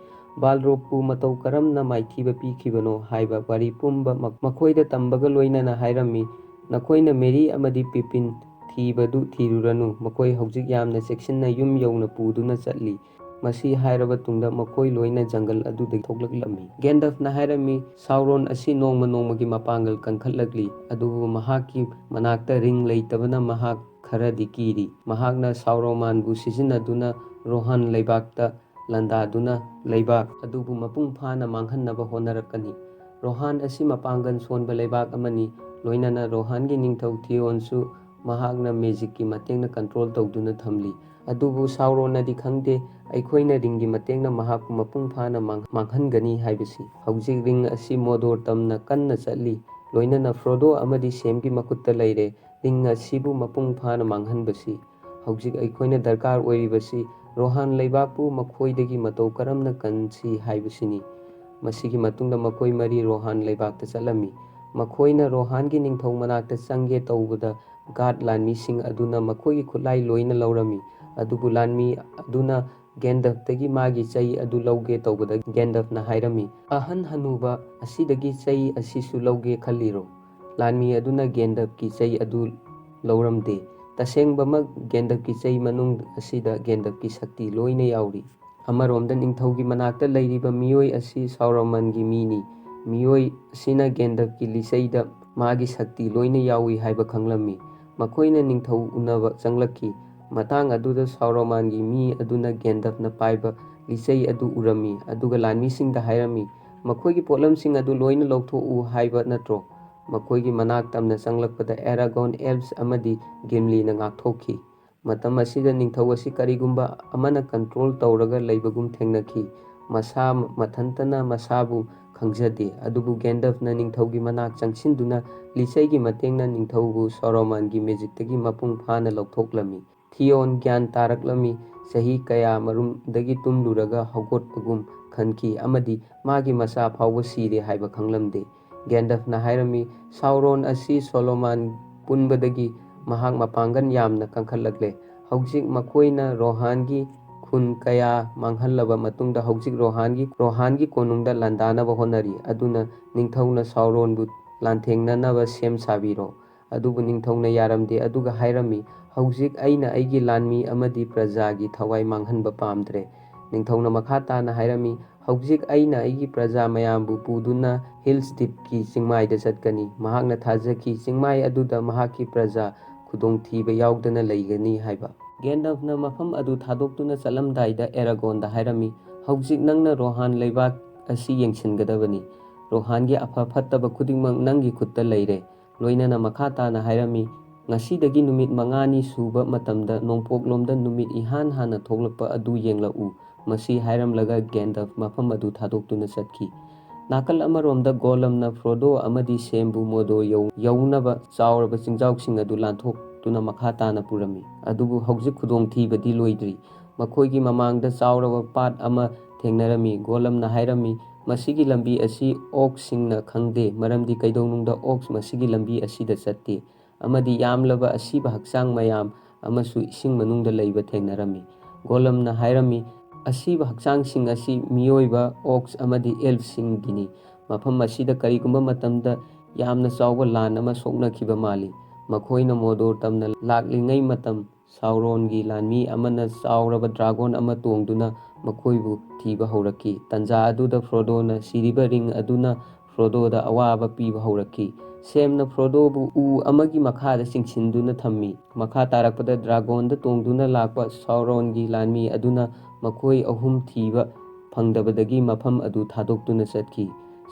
ꯕꯥꯜꯔꯣꯒꯄꯨ ꯃꯇꯧ ꯀꯔꯝꯅ ꯃꯥꯏꯊꯤꯕ ꯄꯤꯈꯤꯕꯅꯣ ꯍꯥꯏꯕ ꯋꯥꯔꯤ ꯄꯨꯝꯕ ꯃꯈꯣꯏꯗ ꯇꯝꯕꯒ ꯂꯣꯏꯅꯅ ꯍꯥꯏꯔꯝꯃꯤ, "ꯅꯈꯣꯏꯅ ꯃꯦꯔꯤ ꯑꯃꯗꯤ ꯄꯤꯄꯤꯟ ꯊꯤꯕꯗꯨ ꯊꯤꯔꯨꯔꯅꯨ, ꯃꯈꯣꯏ ꯍꯧꯖꯤꯛ ꯌꯥꯝꯅ ꯆꯦꯛꯁꯤꯟꯅ ꯌꯨꯝ ꯌꯧꯅ ꯄꯨꯗꯨꯅ ꯆꯠꯂꯤ"꯫ ꯃꯁꯤ ꯍꯥꯏꯔꯕ ꯇꯨꯡꯗ ꯃꯈꯣꯏ ꯂꯣꯏꯅ ꯖꯪꯒꯜ ꯑꯗꯨꯗꯒꯤ ꯊꯣꯛꯂꯛꯂꯝꯃꯤ꯫ ꯒꯦꯟꯗꯜꯐꯅ ꯍꯥꯏꯔꯝꯃꯤ, "ꯁꯥꯎꯔꯣꯟ ꯑꯁꯤ ꯅꯣꯡꯃ ꯅꯣꯡꯃꯒꯤ ꯃꯄꯥꯡꯒꯜ ꯀꯟꯈꯠꯂꯛꯂꯤ, ꯑꯗꯨꯕꯨ ꯃꯍꯥꯛꯀꯤ ꯃꯅꯥꯛꯇ ꯔꯤꯡ ꯂꯩꯇꯕꯅ ꯃꯍꯥꯛ ꯈꯔꯗꯤ ꯀꯤꯔꯤ꯫ ꯃꯍꯥꯛꯅ ꯁꯥꯎꯔꯣꯃꯥꯟꯕꯨ ꯁꯤꯖꯤꯟꯅꯗꯨꯅ ꯔꯣꯍꯥꯟ ꯂꯩꯕꯥꯛꯇ ꯂꯥꯟꯗꯥꯗꯨꯅ ꯂꯩꯕꯥꯛ ꯑꯗꯨꯕꯨ ꯃꯄꯨꯡ ꯐꯥꯅ ꯃꯥꯡꯍꯟꯅꯕ ꯍꯣꯠꯅꯔꯛꯀꯅꯤ"꯫ ꯔꯣꯍꯥꯟ ꯑꯁꯤ ꯃꯄꯥꯡꯒꯜ ꯁꯣꯟꯕ ꯂꯩꯕꯥꯛ ꯑꯃꯅꯤ꯫ ꯂꯣꯏꯅꯅ ꯔꯣꯍꯥꯟꯒꯤ ꯅꯤꯡꯊꯧ ꯊꯤꯌꯣꯟꯁꯨ ꯃꯍꯥꯛꯅ ꯃꯦꯖꯤꯛꯀꯤ ꯃꯇꯦꯡꯅ ꯀꯟꯇ꯭ꯔꯣꯜ ꯇꯧꯗꯨꯅ ꯊꯝꯂꯤ꯫ ꯑꯗꯨꯕꯨ ꯁꯥꯎꯔꯣꯟꯅꯗꯤ ꯈꯪꯗꯦ ꯑꯩꯈꯣꯏꯅ ꯔꯤꯡꯒꯤ ꯃꯇꯦꯡꯅ ꯃꯍꯥꯛꯄꯨ ꯃꯄꯨꯡ ꯐꯥꯅ ꯃꯥꯡꯍꯟꯒꯅꯤ ꯍꯥꯏꯕꯁꯤ꯫ ꯍꯧꯖꯤꯛ ꯔꯤꯡ ꯑꯁꯤ ꯃꯣꯗꯣꯔ ꯇꯝꯅ ꯀꯟꯅ ꯆꯠꯂꯤ, ꯂꯣꯏꯅꯅ ꯐ꯭ꯔꯣꯗꯣ ꯑꯃꯗꯤ ꯁꯦꯝꯒꯤ ꯃꯈꯨꯠꯇ ꯂꯩꯔꯦ ꯔꯤꯡ ꯑꯁꯤꯕꯨ ꯃꯄꯨꯡ ꯐꯥꯅ ꯃꯥꯡꯍꯟꯕꯁꯤ꯫ ꯍꯧꯖꯤꯛ ꯑꯩꯈꯣꯏꯅ ꯗꯔꯀꯥꯔ ꯑꯣꯏꯔꯤꯕꯁꯤ ꯔꯣꯍꯥꯟ ꯂꯩꯕꯥꯛꯄꯨ ꯃꯈꯣꯏꯗꯒꯤ ꯃꯇꯧ ꯀꯔꯝꯅ ꯀꯟꯁꯤ ꯍꯥꯏꯕꯁꯤꯅꯤ꯫ ꯃꯁꯤꯒꯤ ꯃꯇꯨꯡꯗ ꯃꯈꯣꯏ ꯃꯔꯤ ꯔꯣꯍꯥꯟ ꯂꯩꯕꯥꯛꯇ ꯆꯠꯂꯝꯃꯤ꯫ ꯃꯈꯣꯏꯅ ꯔꯣꯍꯥꯟꯒꯤ ꯅꯤꯡꯊꯧ ꯃꯅꯥꯛꯇ ꯆꯪꯒꯦ ꯇꯧꯕꯗ ꯒꯥꯔꯗ ꯂꯥꯟꯃꯤꯁꯤꯡ ꯑꯗꯨꯅ ꯃꯈꯣꯏꯒꯤ ꯈꯨꯠꯂꯥꯏ ꯂꯣꯏꯅ ꯂꯧꯔꯝꯃꯤ꯫ ꯑꯗꯨꯕꯨ ꯂꯥꯟꯃꯤ ꯑꯗꯨꯅ ꯒꯦꯟꯗꯜꯐꯇꯒꯤ ꯃꯥꯒꯤ ꯆꯩ ꯑꯗꯨ ꯂꯧꯒꯦ ꯇꯧꯕꯗ ꯒꯦꯟꯗꯜꯐꯅ ꯍꯥꯏꯔꯝꯃꯤ, "ꯑꯍꯟ ꯍꯅꯨꯕ ꯑꯁꯤꯗꯒꯤ ꯆꯩ ꯑꯁꯤꯁꯨ ꯂꯧꯒꯦ ꯈꯜꯂꯤꯔꯣ"꯫ ꯂꯥꯟꯃꯤ ꯑꯗꯨꯅ ꯒꯦꯟꯗꯜꯐꯀꯤ ꯆꯩ ꯑꯗꯨ ꯂꯧꯔꯝꯗꯦ꯫ ꯇꯁꯦꯡꯕꯃꯛ ꯒꯦꯟꯗꯜꯐꯀꯤ ꯆꯩ ꯃꯅꯨꯡ ꯑꯁꯤꯗ ꯒꯦꯟꯗꯜꯐꯀꯤ ꯁꯛꯇꯤ ꯂꯣꯏꯅ ꯌꯥꯎꯔꯤ꯫ ꯑꯃꯔꯣꯝꯗ ꯅꯤꯡꯊꯧꯒꯤ ꯃꯅꯥꯛꯇ ꯂꯩꯔꯤꯕ ꯃꯤꯑꯣꯏ ꯑꯁꯤ ꯁꯥꯎꯔꯣꯃꯟꯒꯤ ꯃꯤꯅꯤ꯫ ꯃꯤꯑꯣꯏ ꯑꯁꯤꯅ ꯒꯦꯟꯗꯜꯐꯀꯤ ꯂꯤꯆꯩꯗ ꯃꯥꯒꯤ ꯁꯛꯇꯤ ꯂꯣꯏꯅ ꯌꯥꯎꯏ ꯍꯥꯏꯕ ꯈꯪꯂꯝꯃꯤ꯫ ꯃꯈꯣꯏꯅ ꯅꯤꯡꯊꯧ ꯎꯅꯕ ꯆꯪꯂꯛꯈꯤ꯫ ꯃꯇꯥꯡ ꯑꯗꯨꯗ ꯁꯥꯎꯔꯣꯃꯥꯟꯒꯤ ꯃꯤ ꯑꯗꯨꯅ ꯒꯦꯟꯗꯜꯐꯅ ꯄꯥꯏꯕ ꯂꯤꯆꯩ ꯑꯗꯨ ꯎꯔꯝꯃꯤ ꯑꯗꯨꯒ ꯂꯥꯟꯃꯤꯁꯤꯡꯗ ꯍꯥꯏꯔꯝꯃꯤ, ꯃꯈꯣꯏꯒꯤ ꯄꯣꯠꯂꯝꯁꯤꯡ ꯑꯗꯨ ꯂꯣꯏꯅ ꯂꯧꯊꯣꯛꯎ ꯍꯥꯏꯕ ꯅꯠꯇ꯭ꯔꯣ? ꯃꯈꯣꯏꯒꯤ ꯃꯅꯥꯛ ꯇꯝꯅ ꯆꯪꯂꯛꯄꯗ ꯑꯦꯔꯥꯒꯣꯟ, ꯑꯦꯜꯞꯁ ꯑꯃꯗꯤ ꯒꯤꯝꯂꯤꯅ ꯉꯥꯛꯊꯣꯛꯈꯤ꯫ ꯃꯇꯝ ꯑꯁꯤꯗ ꯅꯤꯡꯊꯧ ꯑꯁꯤ ꯀꯔꯤꯒꯨꯝꯕ ꯑꯃꯅ ꯀꯟꯇ꯭ꯔꯣꯜ ꯇꯧꯔꯒ ꯂꯩꯕꯒꯨꯝ ꯊꯦꯡꯅꯈꯤ꯫ ꯃꯁꯥ ꯃꯊꯟꯇꯅ ꯃꯁꯥꯕꯨ ꯈꯪꯖꯗꯦ, ꯑꯗꯨꯕꯨ ꯒꯦꯟꯗꯜꯐꯅ ꯅꯤꯡꯊꯧꯒꯤ ꯃꯅꯥꯛ ꯆꯪꯁꯤꯟꯗꯨꯅ ꯂꯤꯆꯩꯒꯤ ꯃꯇꯦꯡꯅ ꯅꯤꯡꯊꯧꯕꯨ ꯁꯣꯔꯣꯃꯟꯒꯤ ꯃꯦꯖꯤꯛꯇꯒꯤ ꯃꯄꯨꯡ ꯐꯥꯅ ꯂꯧꯊꯣꯛꯂꯝꯃꯤ꯫ ꯊꯤꯌꯣꯟ ꯒ꯭ꯌꯥꯟ ꯇꯥꯔꯛꯂꯝꯃꯤ, ꯆꯍꯤ ꯀꯌꯥ ꯃꯔꯨꯝꯗꯒꯤ ꯇꯨꯝꯂꯨꯔꯒ ꯍꯧꯒꯠꯄꯒꯨꯝ ꯈꯟꯈꯤ ꯑꯃꯗꯤ ꯃꯥꯒꯤ ꯃꯆꯥ ꯐꯥꯎꯕ ꯁꯤꯔꯦ ꯍꯥꯏꯕ ꯈꯪꯂꯝꯗꯦ꯫ ꯒꯦꯟꯗꯜꯐꯅ ꯍꯥꯏꯔꯝꯃꯤ, ꯁꯥꯎꯔꯣꯟ ꯑꯁꯤ ꯁꯣꯂꯣꯃꯟ ꯄꯨꯟꯕꯗꯒꯤ ꯃꯍꯥꯛ ꯃꯄꯥꯡꯒꯜ ꯌꯥꯝꯅ ꯀꯟꯈꯠꯂꯛꯂꯦ꯫ ꯍꯧꯖꯤꯛ ꯃꯈꯣꯏꯅ ꯔꯣꯍꯥꯟꯒꯤ ꯈꯨꯟ ꯀꯌꯥ ꯃꯥꯡꯍꯜꯂꯕ ꯃꯇꯨꯡꯗ ꯍꯧꯖꯤꯛ ꯔꯣꯍꯥꯟꯒꯤ ꯀꯣꯅꯨꯡꯗ ꯂꯥꯟꯗꯥꯅꯕ ꯍꯣꯠꯅꯔꯤ, ꯑꯗꯨꯅ ꯅꯤꯡꯊꯧꯅ ꯁꯥꯎꯔꯣꯟꯕꯨ ꯂꯥꯟꯊꯦꯡꯅꯅꯕ ꯁꯦꯝ ꯁꯥꯕꯤꯔꯣ꯫ ꯑꯗꯨꯕꯨ ꯅꯤꯡꯊꯧꯅ ꯌꯥꯔꯝꯗꯦ ꯑꯗꯨꯒ ꯍꯥꯏꯔꯝꯃꯤ, ꯍꯧꯖꯤꯛ ꯑꯩꯅ ꯑꯩꯒꯤ ꯂꯥꯟꯃꯤ ꯑꯃꯗꯤ ꯄ꯭ꯔꯖꯥꯒꯤ ꯊꯋꯥꯏ ꯃꯥꯡꯍꯟꯕ ꯄꯥꯝꯗ꯭ꯔꯦ꯫ ꯅꯤꯡꯊꯧꯅ ꯃꯈꯥ ꯇꯥꯅ ꯍꯥꯏꯔꯝꯃꯤ, ꯍꯧꯖꯤꯛ ꯑꯩꯅ ꯑꯩꯒꯤ ꯄ꯭ꯔꯖꯥ ꯃꯌꯥꯝꯕꯨ ꯄꯨꯗꯨꯅ ꯍꯤꯜꯁꯇꯤꯞꯀꯤ ꯆꯤꯡꯃꯥꯏꯗ ꯆꯠꯀꯅꯤ꯫ ꯃꯍꯥꯛꯅ ꯊꯥꯖꯈꯤ ꯆꯤꯡꯃꯥꯏ ꯑꯗꯨꯗ ꯃꯍꯥꯛꯀꯤ ꯄ꯭ꯔꯖꯥ ꯈꯨꯗꯣꯡꯊꯤꯕ ꯌꯥꯎꯗꯅ ꯂꯩꯒꯅꯤ ꯍꯥꯏꯕ꯫ ꯒꯦꯟꯗꯜꯐꯅ ꯃꯐꯝ ꯑꯗꯨ ꯊꯥꯗꯣꯛꯇꯨꯅ ꯆꯠꯂꯝꯗꯥꯏꯗ ꯑꯦꯔꯥꯒꯣꯟꯗ ꯍꯥꯏꯔꯝꯃꯤ, ꯍꯧꯖꯤꯛ ꯅꯪꯅ ꯔꯣꯍꯥꯟ ꯂꯩꯕꯥꯛ ꯑꯁꯤ ꯌꯦꯡꯁꯤꯟꯒꯗꯕꯅꯤ꯫ ꯔꯣꯍꯥꯟꯒꯤ ꯑꯐ ꯐꯠꯇꯕ ꯈꯨꯗꯤꯡꯃꯛ ꯅꯪꯒꯤ ꯈꯨꯠꯇ ꯂꯩꯔꯦ꯫ ꯂꯣꯏꯅꯅ ꯃꯈꯥ ꯇꯥꯅ ꯍꯥꯏꯔꯝꯃꯤ, ꯉꯁꯤꯗꯒꯤ ꯅꯨꯃꯤꯠ 5ꯅꯤ ꯁꯨꯕ ꯃꯇꯝꯗ ꯅꯣꯡꯄꯣꯛꯂꯣꯝꯗ ꯅꯨꯃꯤꯠ ꯏꯍꯥꯟ ꯍꯥꯟꯅ ꯊꯣꯛꯂꯛꯄ ꯑꯗꯨ ꯌꯦꯡꯂꯛꯎ꯫ ꯃꯁꯤ ꯍꯥꯏꯔꯝꯂꯒ ꯒꯦꯟꯗꯜꯐ ꯃꯐꯝ ꯑꯗꯨ ꯊꯥꯗꯣꯛꯇꯨꯅ ꯆꯠꯈꯤ꯫ ꯅꯥꯀꯜ ꯑꯃꯔꯣꯝꯗ ꯒꯣꯂꯝꯅ ꯐ꯭ꯔꯣꯗꯣ ꯑꯃꯗꯤ ꯁꯦꯝꯕꯨ ꯃꯣꯗꯣ ꯌꯧꯅꯕ ꯆꯥꯎꯔꯕ ꯆꯤꯡꯖꯥꯎꯁꯤꯡ ꯑꯗꯨ ꯂꯥꯟꯊꯣꯛꯇꯨꯅ ꯃꯈꯥ ꯇꯥꯅ ꯄꯨꯔꯝꯃꯤ꯫ ꯑꯗꯨꯕꯨ ꯍꯧꯖꯤꯛ ꯈꯨꯗꯣꯡꯊꯤꯕꯗꯤ ꯂꯣꯏꯗ꯭ꯔꯤ꯫ ꯃꯈꯣꯏꯒꯤ ꯃꯃꯥꯡꯗ ꯆꯥꯎꯔꯕ ꯄꯥꯠ ꯑꯃ ꯊꯦꯡꯅꯔꯝꯃꯤ꯫ ꯒꯣꯂꯝꯅ ꯍꯥꯏꯔꯝꯃꯤ, ꯃꯁꯤꯒꯤ ꯂꯝꯕꯤ ꯑꯁꯤ ꯑꯣꯛꯁꯤꯡꯅ ꯈꯪꯗꯦ, ꯃꯔꯝꯗꯤ ꯀꯩꯗꯧꯅꯨꯡꯗ ꯑꯣꯛꯁ ꯃꯁꯤꯒꯤ ꯂꯝꯕꯤ ꯑꯁꯤꯗ ꯆꯠꯇꯦ, ꯑꯃꯗꯤ ꯌꯥꯝꯂꯕ ꯑꯁꯤꯕ ꯍꯛꯆꯥꯡ ꯃꯌꯥꯝ ꯑꯃꯁꯨ ꯏꯁꯤꯡ ꯃꯅꯨꯡꯗ ꯂꯩꯕ ꯊꯦꯡꯅꯔꯝꯃꯤ꯫ ꯒꯣꯂꯝꯅ ꯍꯥꯏꯔꯝꯃꯤ, ꯑꯁꯤꯕ ꯍꯛꯆꯥꯡꯁꯤꯡ ꯑꯁꯤ ꯃꯤꯑꯣꯏꯕ, ꯑꯣꯛꯁ ꯑꯃꯗꯤ ꯑꯦꯜꯞꯁꯤꯡꯒꯤꯅꯤ꯫ ꯃꯐꯝ ꯑꯁꯤꯗ ꯀꯔꯤꯒꯨꯝꯕ ꯃꯇꯝꯗ ꯌꯥꯝꯅ ꯆꯥꯎꯕ ꯂꯥꯟ ꯑꯃ ꯁꯣꯛꯅꯈꯤꯕ ꯃꯥꯜꯂꯤ꯫ ꯃꯈꯣꯏꯅ ꯃꯣꯗꯣꯔ ꯇꯝꯅ ꯂꯥꯛꯂꯤꯉꯩ ꯃꯇꯝ ꯁꯥꯎꯔꯣꯟꯒꯤ ꯂꯥꯟꯃꯤ ꯑꯃꯅ ꯆꯥꯎꯔꯕ ꯗ꯭ꯔꯥꯒꯣꯟ ꯑꯃ ꯇꯣꯡꯗꯨꯅ ꯃꯈꯣꯏꯕꯨ ꯊꯤꯕ ꯍꯧꯔꯛꯈꯤ꯫ ꯇꯥꯟꯖꯥ ꯑꯗꯨꯗ ꯐ꯭ꯔꯣꯗꯣꯅ ꯁꯤꯔꯤꯕ ꯔꯤꯡ ꯑꯗꯨꯅ ꯐ꯭ꯔꯣꯗꯣꯗ ꯑꯋꯥꯕ ꯄꯤꯕ ꯍꯧꯔꯛꯈꯤ꯫ ꯁꯦꯝꯅ ꯐ꯭ꯔꯣꯗꯣꯕꯨ ꯎ ꯑꯃꯒꯤ ꯃꯈꯥꯗ ꯆꯤꯡꯁꯤꯟꯗꯨꯅ ꯊꯝꯃꯤ꯫ ꯃꯈꯥ ꯇꯥꯔꯛꯄꯗ ꯗ꯭ꯔꯥꯒꯣꯟꯗ ꯇꯣꯡꯗꯨꯅ ꯂꯥꯛꯄ ꯁꯥꯎꯔꯣꯟꯒꯤ ꯂꯥꯟꯃꯤ ꯑꯗꯨꯅ ꯃꯈꯣꯏ ꯑꯍꯨꯝ ꯊꯤꯕ ꯐꯪꯗꯕꯗꯒꯤ ꯃꯐꯝ ꯑꯗꯨ ꯊꯥꯗꯣꯛꯇꯨꯅ ꯆꯠꯈꯤ꯫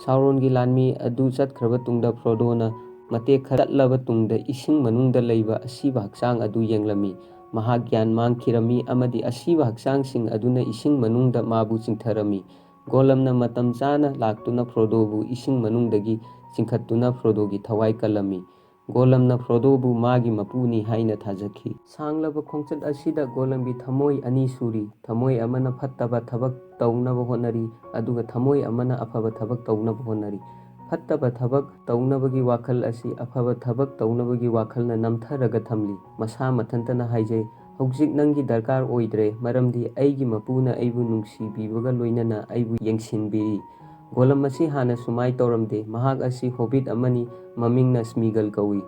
ꯁꯥꯎꯔꯣꯟꯒꯤ ꯂꯥꯟꯃꯤ ꯑꯗꯨ ꯆꯠꯈ꯭ꯔꯕ ꯇꯨꯡꯗ ꯐ꯭ꯔꯣꯗꯣꯅ ꯃꯇꯦꯛ ꯈꯔ ꯆꯠꯂꯕ ꯇꯨꯡꯗ ꯏꯁꯤꯡ ꯃꯅꯨꯡꯗ ꯂꯩꯕ ꯑꯁꯤꯕ ꯍꯛꯆꯥꯡ ꯑꯗꯨ ꯌꯦꯡꯂꯝꯃꯤ꯫ ꯃꯍꯥꯛ ꯒ꯭ꯌꯥꯟ ꯃꯥꯡꯈꯤꯔꯝꯃꯤ ꯑꯃꯗꯤ ꯑꯁꯤꯕ ꯍꯛꯆꯥꯡꯁꯤꯡ ꯑꯗꯨꯅ ꯏꯁꯤꯡ ꯃꯅꯨꯡꯗ ꯃꯥꯕꯨ ꯆꯤꯡꯊꯔꯝꯃꯤ꯫ ꯒꯣꯂꯝꯅ ꯃꯇꯝ ꯆꯥꯅ ꯂꯥꯛꯇꯨꯅ ꯐ꯭ꯔꯣꯗꯣꯕꯨ ꯏꯁꯤꯡ ꯃꯅꯨꯡꯗꯒꯤ ꯆꯤꯡꯈꯠꯇꯨꯅ ꯐ꯭ꯔꯣꯗꯣꯒꯤ ꯊꯋꯥꯏ ꯀꯜꯂꯝꯃꯤ꯫ ꯒꯣꯂꯝꯅ ꯐ꯭ꯔꯣꯗꯣꯕꯨ ꯃꯥꯒꯤ ꯃꯄꯨꯅꯤ ꯍꯥꯏꯅ ꯊꯥꯖꯈꯤ꯫ ꯁꯥꯡꯂꯕ ꯈꯣꯡꯆꯠ ꯑꯁꯤꯗ ꯒꯣꯂꯝꯒꯤ ꯊꯃꯣꯏ ꯑꯅꯤ ꯁꯨꯔꯤ꯫ ꯊꯃꯣꯏ ꯑꯃꯅ ꯐꯠꯇꯕ ꯊꯕꯛ ꯇꯧꯅꯕ ꯍꯣꯠꯅꯔꯤ, ꯑꯗꯨꯒ ꯊꯃꯣꯏ ꯑꯃꯅ ꯑꯐꯕ ꯊꯕꯛ ꯇꯧꯅꯕ ꯍꯣꯠꯅꯔꯤ꯫ ꯐꯠꯇꯕ ꯊꯕꯛ ꯇꯧꯅꯕꯒꯤ ꯋꯥꯈꯜ ꯑꯁꯤ ꯑꯐꯕ ꯊꯕꯛ ꯇꯧꯅꯕꯒꯤ ꯋꯥꯈꯜꯅ ꯅꯝꯊꯔꯒ ꯊꯝꯂꯤ꯫ ꯃꯁꯥ ꯃꯊꯟꯇꯅ ꯍꯥꯏꯖꯩ, ꯍꯧꯖꯤꯛ ꯅꯪꯒꯤ ꯗꯔꯀꯥꯔ ꯑꯣꯏꯗ꯭ꯔꯦ, ꯃꯔꯝꯗꯤ ꯑꯩꯒꯤ ꯃꯄꯨꯅ ꯑꯩꯕꯨ ꯅꯨꯡꯁꯤꯕꯤꯕꯒ ꯂꯣꯏꯅꯅ ꯑꯩꯕꯨ ꯌꯦꯡꯁꯤꯟꯕꯤꯔꯤ꯫ ꯒꯣꯂꯝ ꯑꯁꯤ ꯍꯥꯟꯅ ꯁꯨꯃꯥꯏ ꯇꯧꯔꯝꯗꯦ꯫ ꯃꯍꯥꯛ ꯑꯁꯤ ꯍꯣꯕꯤꯠ ꯑꯃꯅꯤ, ꯃꯃꯤꯡꯅ ꯁ꯭ꯃꯤꯒꯜ ꯀꯧꯏ꯫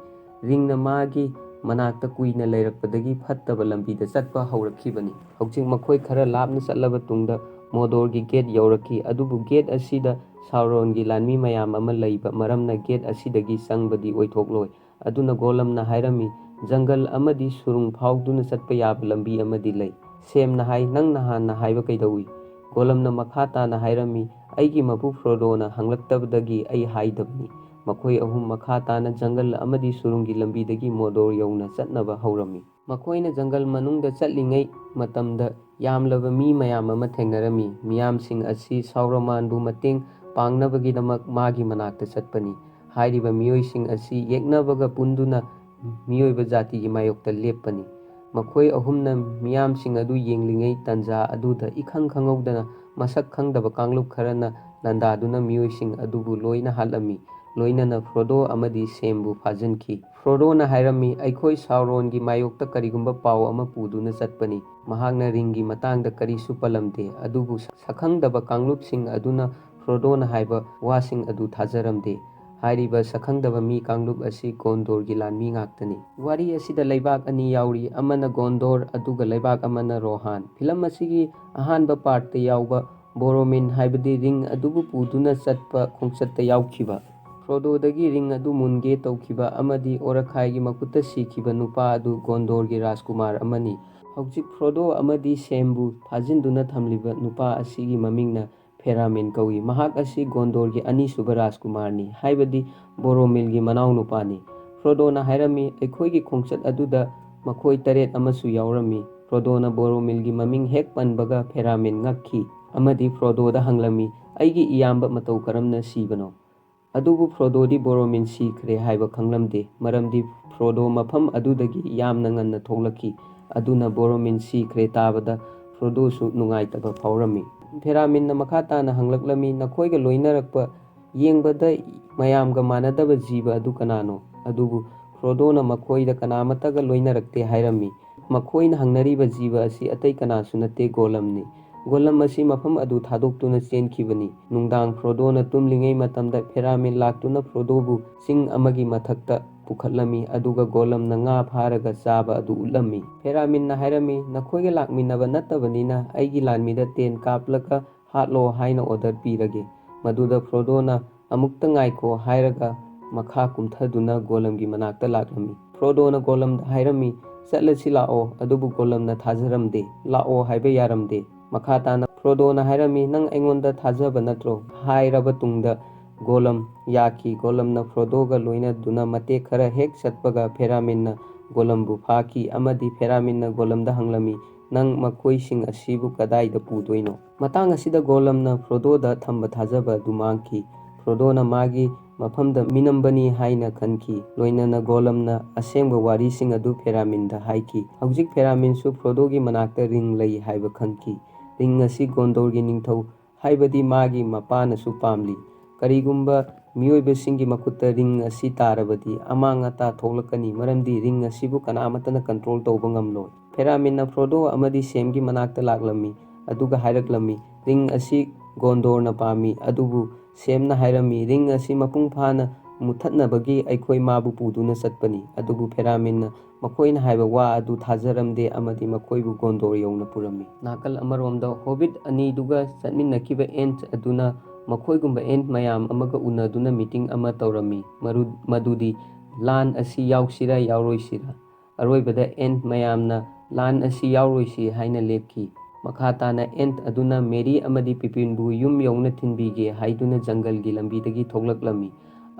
ꯔꯤꯡꯅ ꯃꯥꯒꯤ ꯃꯅꯥꯛꯇ ꯀꯨꯏꯅ ꯂꯩꯔꯛꯄꯗꯒꯤ ꯐꯠꯇꯕ ꯂꯝꯕꯤꯗ ꯆꯠꯄ ꯍꯧꯔꯛꯈꯤꯕꯅꯤ꯫ ꯍꯧꯖꯤꯛ ꯃꯈꯣꯏ ꯈꯔ ꯂꯥꯞꯅ ꯆꯠꯂꯕ ꯇꯨꯡꯗ ꯃꯣꯗꯣꯔꯒꯤ ꯒꯦꯠ ꯌꯧꯔꯛꯈꯤ, ꯑꯗꯨꯕꯨ ꯒꯦꯠ ꯑꯁꯤꯗ ꯁꯥꯎꯔꯣꯟꯒꯤ ꯂꯥꯟꯃꯤ ꯃꯌꯥꯝ ꯑꯃ ꯂꯩꯕ ꯃꯔꯝꯅ ꯒꯦꯠ ꯑꯁꯤꯗꯒꯤ ꯆꯪꯕꯗꯤ ꯑꯣꯏꯊꯣꯛꯂꯣꯏ꯫ ꯑꯗꯨꯅ ꯒꯣꯂꯝꯅ ꯍꯥꯏꯔꯝꯃꯤ, ꯖꯪꯒꯜ ꯑꯃꯗꯤ ꯁꯨꯔꯨꯡ ꯐꯥꯎꯗꯨꯅ ꯆꯠꯄ ꯌꯥꯕ ꯂꯝꯕꯤ ꯑꯃꯗꯤ ꯂꯩ꯫ ꯁꯦꯝꯅ ꯍꯥꯏ, ꯅꯪ ꯅꯍꯥꯟꯅ ꯍꯥꯏꯕ ꯀꯩꯗꯧꯏ? ꯒꯣꯂꯝꯅ ꯃꯈꯥ ꯇꯥꯅ ꯍꯥꯏꯔꯝꯃꯤ, ꯑꯩꯒꯤ ꯃꯄꯨ ꯐ꯭ꯔꯣꯗꯣꯅ ꯍꯪꯂꯛꯇꯕꯗꯒꯤ ꯑꯩ ꯍꯥꯏꯗꯕꯅꯤ꯫ ꯃꯈꯣꯏ ꯑꯍꯨꯝ ꯃꯈꯥ ꯇꯥꯅ ꯖꯪꯒꯜ ꯑꯃꯗꯤ ꯁꯨꯔꯨꯡꯒꯤ ꯂꯝꯕꯤꯗꯒꯤ ꯃꯣꯗꯣꯔ ꯌꯧꯅ ꯆꯠꯅꯕ ꯍꯧꯔꯝꯃꯤ꯫ ꯃꯈꯣꯏꯅ ꯖꯪꯒꯜ ꯃꯅꯨꯡꯗ ꯆꯠꯂꯤꯉꯩ ꯃꯇꯝꯗ ꯌꯥꯝꯂꯕ ꯃꯤ ꯃꯌꯥꯝ ꯑꯃ ꯊꯦꯡꯅꯔꯝꯃꯤ꯫ ꯃꯤꯌꯥꯝꯁꯤꯡ ꯑꯁꯤ ꯁꯥꯎꯔꯣꯃꯥꯟꯕꯨ ꯃꯇꯦꯡ ꯄꯥꯡꯅꯕꯒꯤꯗꯃꯛ ꯃꯥꯒꯤ ꯃꯅꯥꯛꯇ ꯆꯠꯄꯅꯤ꯫ ꯍꯥꯏꯔꯤꯕ ꯃꯤꯑꯣꯏꯁꯤꯡ ꯑꯁꯤ ꯌꯦꯛꯅꯕꯒ ꯄꯨꯟꯗꯨꯅ ꯃꯤꯑꯣꯏꯕ ꯖꯥꯇꯤꯒꯤ ꯃꯥꯌꯣꯛꯇ ꯂꯦꯞꯄꯅꯤ꯫ ꯃꯈꯣꯏ ꯑꯍꯨꯝꯅ ꯃꯤꯌꯥꯝꯁꯤꯡ ꯑꯗꯨ ꯌꯦꯡꯂꯤꯉꯩ ꯇꯥꯟꯖꯥ ꯑꯗꯨꯗ ꯏꯈꯪ ꯈꯪꯍꯧꯗꯅ ꯃꯁꯛ ꯈꯪꯗꯕ ꯀꯥꯡꯂꯨꯞ ꯈꯔꯅ ꯂꯥꯟꯗꯥꯗꯨꯅ ꯃꯤꯑꯣꯏꯁꯤꯡ ꯑꯗꯨꯕꯨ ꯂꯣꯏꯅ ꯍꯥꯠꯂꯝꯃꯤ, ꯂꯣꯏꯅꯅ ꯐ꯭ꯔꯣꯗꯣ ꯑꯃꯗꯤ ꯁꯦꯝꯕꯨ ꯐꯥꯖꯤꯟꯈꯤ꯫ ꯐ꯭ꯔꯣꯗꯣꯅ ꯍꯥꯏꯔꯝꯃꯤ, ꯑꯩꯈꯣꯏ ꯁꯥꯎꯔꯣꯟꯒꯤ ꯃꯥꯌꯣꯛꯇ ꯀꯔꯤꯒꯨꯝꯕ ꯄꯥꯎ ꯑꯃ ꯄꯨꯗꯨꯅ ꯆꯠꯄꯅꯤ꯫ ꯃꯍꯥꯛꯅ ꯔꯤꯡꯒꯤ ꯃꯇꯥꯡꯗ ꯀꯔꯤꯁꯨ ꯄꯜꯂꯝꯗꯦ, ꯑꯗꯨꯕꯨ ꯁꯛꯈꯪꯗꯕ ꯀꯥꯡꯂꯨꯞꯁꯤꯡ ꯑꯗꯨꯅ ꯐ꯭ꯔꯣꯗꯣꯅ ꯍꯥꯏꯕ ꯋꯥꯁꯤꯡ ꯑꯗꯨ ꯊꯥꯖꯔꯝꯗꯦ꯫ ꯍꯥꯏꯔꯤꯕ ꯁꯛꯈꯪꯗꯕ ꯃꯤ ꯀꯥꯡꯂꯨꯞ ꯑꯁꯤ ꯒꯣꯟꯗꯣꯔꯒꯤ ꯂꯥꯟꯃꯤ ꯉꯥꯛꯇꯅꯤ꯫ ꯋꯥꯔꯤ ꯑꯁꯤꯗ ꯂꯩꯕꯥꯛ ꯑꯅꯤ ꯌꯥꯎꯔꯤ, ꯑꯃꯅ ꯒꯣꯟꯗꯣꯔ ꯑꯗꯨꯒ ꯂꯩꯕꯥꯛ ꯑꯃꯅ ꯔꯣꯍꯥꯟ꯫ ꯐꯤꯂꯝ ꯑꯁꯤꯒꯤ ꯑꯍꯥꯟꯕ ꯄꯥꯔꯠꯇ ꯌꯥꯎꯕ ꯕꯣꯔꯣꯃꯤꯟ ꯍꯥꯏꯕꯗꯤ ꯔꯤꯡ ꯑꯗꯨꯕꯨ ꯄꯨꯗꯨꯅ ꯆꯠꯄ ꯈꯣꯡꯆꯠꯇ ꯌꯥꯎꯈꯤꯕ, ꯐ꯭ꯔꯣꯗꯣꯗꯒꯤ ꯔꯤꯡ ꯑꯗꯨ ꯃꯨꯟꯒꯦ ꯇꯧꯈꯤꯕ ꯑꯃꯗꯤ ꯑꯣꯔꯈꯥꯏꯒꯤ ꯃꯈꯨꯠꯇ ꯁꯤꯈꯤꯕ ꯅꯨꯄꯥ ꯑꯗꯨ ꯒꯣꯟꯗꯣꯔꯒꯤ ꯔꯥꯖꯀꯨꯃꯥꯔ ꯑꯃꯅꯤ꯫ ꯍꯧꯖꯤꯛ ꯐ꯭ꯔꯣꯗꯣ ꯑꯃꯗꯤ ꯁꯦꯝꯕꯨ ꯐꯥꯖꯤꯟꯗꯨꯅ ꯊꯝꯂꯤꯕ ꯅꯨꯄꯥ ꯑꯁꯤꯒꯤ ꯃꯃꯤꯡꯅ ꯐꯦꯔꯥꯃꯤꯟ ꯀꯧꯏ꯫ ꯃꯍꯥꯛ ꯑꯁꯤ ꯒꯣꯟꯗꯣꯔꯒꯤ ꯑꯅꯤꯁꯨꯕ ꯔꯥꯖꯀꯨꯃꯥꯔꯅꯤ, ꯍꯥꯏꯕꯗꯤ ꯕꯣꯔꯣꯃꯤꯜꯒꯤ ꯃꯅꯥꯎꯅꯨꯄꯥꯅꯤ꯫ ꯐ꯭ꯔꯣꯗꯣꯅ ꯍꯥꯏꯔꯝꯃꯤ, ꯑꯩꯈꯣꯏꯒꯤ ꯈꯣꯡꯆꯠ ꯑꯗꯨꯗ ꯃꯈꯣꯏ 8 ꯑꯃꯁꯨ ꯌꯥꯎꯔꯝꯃꯤ꯫ ꯐ꯭ꯔꯣꯗꯣꯅ ꯕꯣꯔꯣꯃꯤꯜꯒꯤ ꯃꯃꯤꯡ ꯍꯦꯛ ꯄꯟꯕꯒ ꯐꯦꯔꯥꯃꯤꯟ ꯉꯛꯈꯤ ꯑꯃꯗꯤ ꯐ꯭ꯔꯣꯗꯣꯗ ꯍꯪꯂꯝꯃꯤ, ꯑꯩꯒꯤ ꯏꯌꯥꯝꯕ ꯃꯇꯧ ꯀꯔꯝꯅ ꯁꯤꯕꯅꯣ? ꯑꯗꯨꯕꯨ ꯐ꯭ꯔꯣꯗꯣꯗꯤ ꯕꯣꯔꯣꯃꯤꯜ ꯁꯤꯈ꯭ꯔꯦ ꯍꯥꯏꯕ ꯈꯪꯂꯝꯗꯦ, ꯃꯔꯝꯗꯤ ꯐ꯭ꯔꯣꯗꯣ ꯃꯐꯝ ꯑꯗꯨꯗꯒꯤ ꯌꯥꯝꯅ ꯉꯟꯅ ꯊꯣꯛꯂꯛꯈꯤ꯫ ꯑꯗꯨꯅ ꯕꯣꯔꯣꯃꯤꯜ ꯁꯤꯈ꯭ꯔꯦ ꯇꯥꯕꯗ ꯐ꯭ꯔꯣꯗꯣꯁꯨ ꯅꯨꯡꯉꯥꯏꯇꯕ ꯐꯥꯎꯔꯝꯃꯤ꯫ ꯐꯦꯔꯥꯃꯤꯟꯅ ꯃꯈꯥ ꯇꯥꯅ ꯍꯪꯂꯛꯂꯝꯃꯤ, ꯅꯈꯣꯏꯒ ꯂꯣꯏꯅꯔꯛꯄ, ꯌꯦꯡꯕꯗ ꯃꯌꯥꯝꯒ ꯃꯥꯟꯅꯗꯕ ꯖꯤꯕ ꯑꯗꯨ ꯀꯅꯥꯅꯣ? ꯑꯗꯨꯕꯨ ꯐ꯭ꯔꯣꯗꯣꯅ ꯃꯈꯣꯏꯗ ꯀꯅꯥꯃꯠꯇꯒ ꯂꯣꯏꯅꯔꯛꯇꯦ ꯍꯥꯏꯔꯝꯃꯤ꯫ ꯃꯈꯣꯏꯅ ꯍꯪꯅꯔꯤꯕ ꯖꯤꯕ ꯑꯁꯤ ꯑꯇꯩ ꯀꯅꯥꯁꯨ ꯅꯠꯇꯦ, ꯒꯣꯂꯝꯅꯤ꯫ ꯒꯣꯂꯝ ꯑꯁꯤ ꯃꯐꯝ ꯑꯗꯨ ꯊꯥꯗꯣꯛꯇꯨꯅ ꯆꯦꯟꯈꯤꯕꯅꯤ꯫ ꯅꯨꯡꯗꯥꯡ ꯐ꯭ꯔꯣꯗꯣꯅ ꯇꯨꯝꯂꯤꯉꯩ ꯃꯇꯝꯗ ꯐꯦꯔꯥꯃꯤꯟ ꯂꯥꯛꯇꯨꯅ ꯐ꯭ꯔꯣꯗꯣꯕꯨ ꯆꯤꯡ ꯑꯃꯒꯤ ꯃꯊꯛꯇ ꯄꯨꯈꯠꯂꯝꯃꯤ, ꯑꯗꯨꯒ ꯒꯣꯂꯝꯅ ꯉꯥ ꯐꯥꯔꯒ ꯆꯥꯕ ꯑꯗꯨ ꯎꯠꯂꯝꯃꯤ꯫ ꯐꯦꯔꯥꯃꯤꯟꯅ ꯍꯥꯏꯔꯝꯃꯤ, ꯅꯈꯣꯏꯒ ꯂꯥꯛꯃꯤꯟꯅꯕ ꯅꯠꯇꯕꯅꯤꯅ ꯑꯩꯒꯤ ꯂꯥꯟꯃꯤꯗ ꯇꯦꯟ ꯀꯥꯞꯂꯒ ꯍꯥꯠꯂꯣ ꯍꯥꯏꯅ ꯑꯣꯔꯗꯔ ꯄꯤꯔꯒꯦ꯫ ꯃꯗꯨꯗ ꯐ꯭ꯔꯣꯗꯣꯅ ꯑꯃꯨꯛꯇ ꯉꯥꯏꯈꯣ ꯍꯥꯏꯔꯒ ꯃꯈꯥ ꯀꯨꯝꯊꯗꯨꯅ ꯒꯣꯂꯝꯒꯤ ꯃꯅꯥꯛꯇ ꯂꯥꯛꯂꯝꯃꯤ꯫ ꯐ꯭ꯔꯣꯗꯣꯅ ꯒꯣꯂꯝꯗ ꯍꯥꯏꯔꯝꯃꯤ, ꯆꯠꯂꯁꯤ ꯂꯥꯛꯑꯣ, ꯑꯗꯨꯕꯨ ꯒꯣꯂꯝꯅ ꯊꯥꯖꯔꯝꯗꯦ, ꯂꯥꯛꯑꯣ ꯍꯥꯏꯕ ꯌꯥꯔꯝꯗꯦ꯫ ꯃꯈꯥ ꯇꯥꯅ ꯐ꯭ꯔꯣꯗꯣꯅ ꯍꯥꯏꯔꯝꯃꯤ, ꯅꯪ ꯑꯩꯉꯣꯟꯗ ꯊꯥꯖꯕ ꯅꯠꯇ꯭ꯔꯣ? ꯍꯥꯏꯔꯕ ꯇꯨꯡꯗ ꯒꯣꯂꯝ ꯌꯥꯈꯤ꯫ ꯒꯣꯂꯝꯅ ꯐ꯭ꯔꯣꯗꯣꯒ ꯂꯣꯏꯅꯗꯨꯅ ꯃꯇꯦꯛ ꯈꯔ ꯍꯦꯛ ꯆꯠꯄꯒ ꯐꯦꯔꯥꯃꯤꯟꯅ ꯒꯣꯂꯝꯕꯨ ꯐꯥꯈꯤ ꯑꯃꯗꯤ ꯐꯦꯔꯥꯃꯤꯟꯅ ꯒꯣꯂꯝꯗ ꯍꯪꯂꯝꯃꯤ, ꯅꯪ ꯃꯈꯣꯏꯁꯤꯡ ꯑꯁꯤꯕꯨ ꯀꯗꯥꯏꯗ ꯄꯨꯗꯣꯏꯅꯣ? ꯃꯇꯥꯡ ꯑꯁꯤꯗ ꯒꯣꯂꯝꯅ ꯐ꯭ꯔꯣꯗꯣꯗ ꯊꯝꯕ ꯊꯥꯖꯕ ꯑꯗꯨ ꯃꯥꯡꯈꯤ꯫ ꯐ꯭ꯔꯣꯗꯣꯅ ꯃꯥꯒꯤ ꯃꯐꯝꯗ ꯃꯤꯅꯝꯕꯅꯤ ꯍꯥꯏꯅ ꯈꯟꯈꯤ꯫ ꯂꯣꯏꯅꯅ ꯒꯣꯂꯝꯅ ꯑꯁꯦꯡꯕ ꯋꯥꯔꯤꯁꯤꯡ ꯑꯗꯨ ꯐꯦꯔꯥꯃꯤꯟꯗ ꯍꯥꯏꯈꯤ꯫ ꯍꯧꯖꯤꯛ ꯐꯦꯔꯥꯃꯤꯟꯁꯨ ꯐ꯭ꯔꯣꯗꯣꯒꯤ ꯃꯅꯥꯛꯇ ꯔꯤꯡ ꯂꯩ ꯍꯥꯏꯕ ꯈꯪꯈꯤ꯫ ꯔꯤꯡ ꯑꯁꯤ ꯒꯣꯟꯗꯣꯔꯒꯤ ꯅꯤꯡꯊꯧ, ꯍꯥꯏꯕꯗꯤ ꯃꯥꯒꯤ ꯃꯄꯥꯅꯁꯨ ꯄꯥꯝꯂꯤ꯫ ꯀꯔꯤꯒꯨꯝꯕ ꯃꯤꯑꯣꯏꯕꯁꯤꯡꯒꯤ ꯃꯈꯨꯠꯇ ꯔꯤꯡ ꯑꯁꯤ ꯇꯥꯔꯕꯗꯤ ꯑꯃꯥꯡ ꯑꯇꯥ ꯊꯣꯛꯂꯛꯀꯅꯤ, ꯃꯔꯝꯗꯤ ꯔꯤꯡ ꯑꯁꯤꯕꯨ ꯀꯅꯥꯃꯠꯇꯅ ꯀꯟꯇ꯭ꯔꯣꯜ ꯇꯧꯕ ꯉꯝꯂꯣꯏ꯫ ꯐꯦꯔꯥꯃꯤꯟꯅ ꯐ꯭ꯔꯣꯗꯣ ꯑꯃꯗꯤ ꯁꯦꯝꯒꯤ ꯃꯅꯥꯛꯇ ꯂꯥꯛꯂꯝꯃꯤ, ꯑꯗꯨꯒ ꯍꯥꯏꯔꯛꯂꯝꯃꯤ, ꯔꯤꯡ ꯑꯁꯤ ꯒꯣꯟꯗꯣꯔꯅ ꯄꯥꯝꯃꯤ꯫ ꯑꯗꯨꯕꯨ ꯁꯦꯝꯅ ꯍꯥꯏꯔꯝꯃꯤ, ꯔꯤꯡ ꯑꯁꯤ ꯃꯄꯨꯡ ꯐꯥꯅ ꯃꯨꯠꯊꯠꯅꯕꯒꯤ ꯑꯩꯈꯣꯏ ꯃꯥꯕꯨ ꯄꯨꯗꯨꯅ ꯆꯠꯄꯅꯤ꯫ ꯑꯗꯨꯕꯨ ꯐꯦꯔꯥꯃꯤꯟꯅ ꯃꯈꯣꯏꯅ ꯍꯥꯏꯕ ꯋꯥ ꯑꯗꯨ ꯊꯥꯖꯔꯝꯗꯦ ꯑꯃꯗꯤ ꯃꯈꯣꯏꯕꯨ ꯒꯣꯟꯗꯣꯔ ꯌꯧꯅ ꯄꯨꯔꯝꯃꯤ꯫ ꯅꯥꯀꯜ ꯑꯃꯔꯣꯝꯗ ꯍꯣꯕꯤꯠ ꯑꯅꯤꯗꯨꯒ ꯆꯠꯃꯤꯟꯅꯈꯤꯕ ꯑꯦꯟꯠ ꯑꯗꯨꯅ ꯃꯈꯣꯏꯒꯨꯝꯕ ꯑꯦꯟꯠ ꯃꯌꯥꯝ ꯑꯃꯒ ꯎꯅꯗꯨꯅ ꯃꯤꯇꯤꯡ ꯑꯃ ꯇꯧꯔꯝꯃꯤ, ꯃꯗꯨꯗꯤ ꯂꯥꯟ ꯑꯁꯤ ꯌꯥꯎꯁꯤꯔꯥ ꯌꯥꯎꯔꯣꯏꯁꯤꯔꯥ꯫ ꯑꯔꯣꯏꯕꯗ ꯑꯦꯟꯠ ꯃꯌꯥꯝꯅ ꯂꯥꯟ ꯑꯁꯤ ꯌꯥꯎꯔꯣꯏꯁꯤ ꯍꯥꯏꯅ ꯂꯦꯞꯈꯤ꯫ ꯃꯈꯥ ꯇꯥꯅ ꯑꯦꯟꯠ ꯑꯗꯨꯅ ꯃꯦꯔꯤ ꯑꯃꯗꯤ ꯄꯤꯄꯤꯟꯕꯨ ꯌꯨꯝ ꯌꯧꯅ ꯊꯤꯟꯕꯤꯒꯦ ꯍꯥꯏꯗꯨꯅ ꯖꯪꯒꯜꯒꯤ ꯂꯝꯕꯤꯗꯒꯤ ꯊꯣꯛꯂꯛꯂꯝꯃꯤ꯫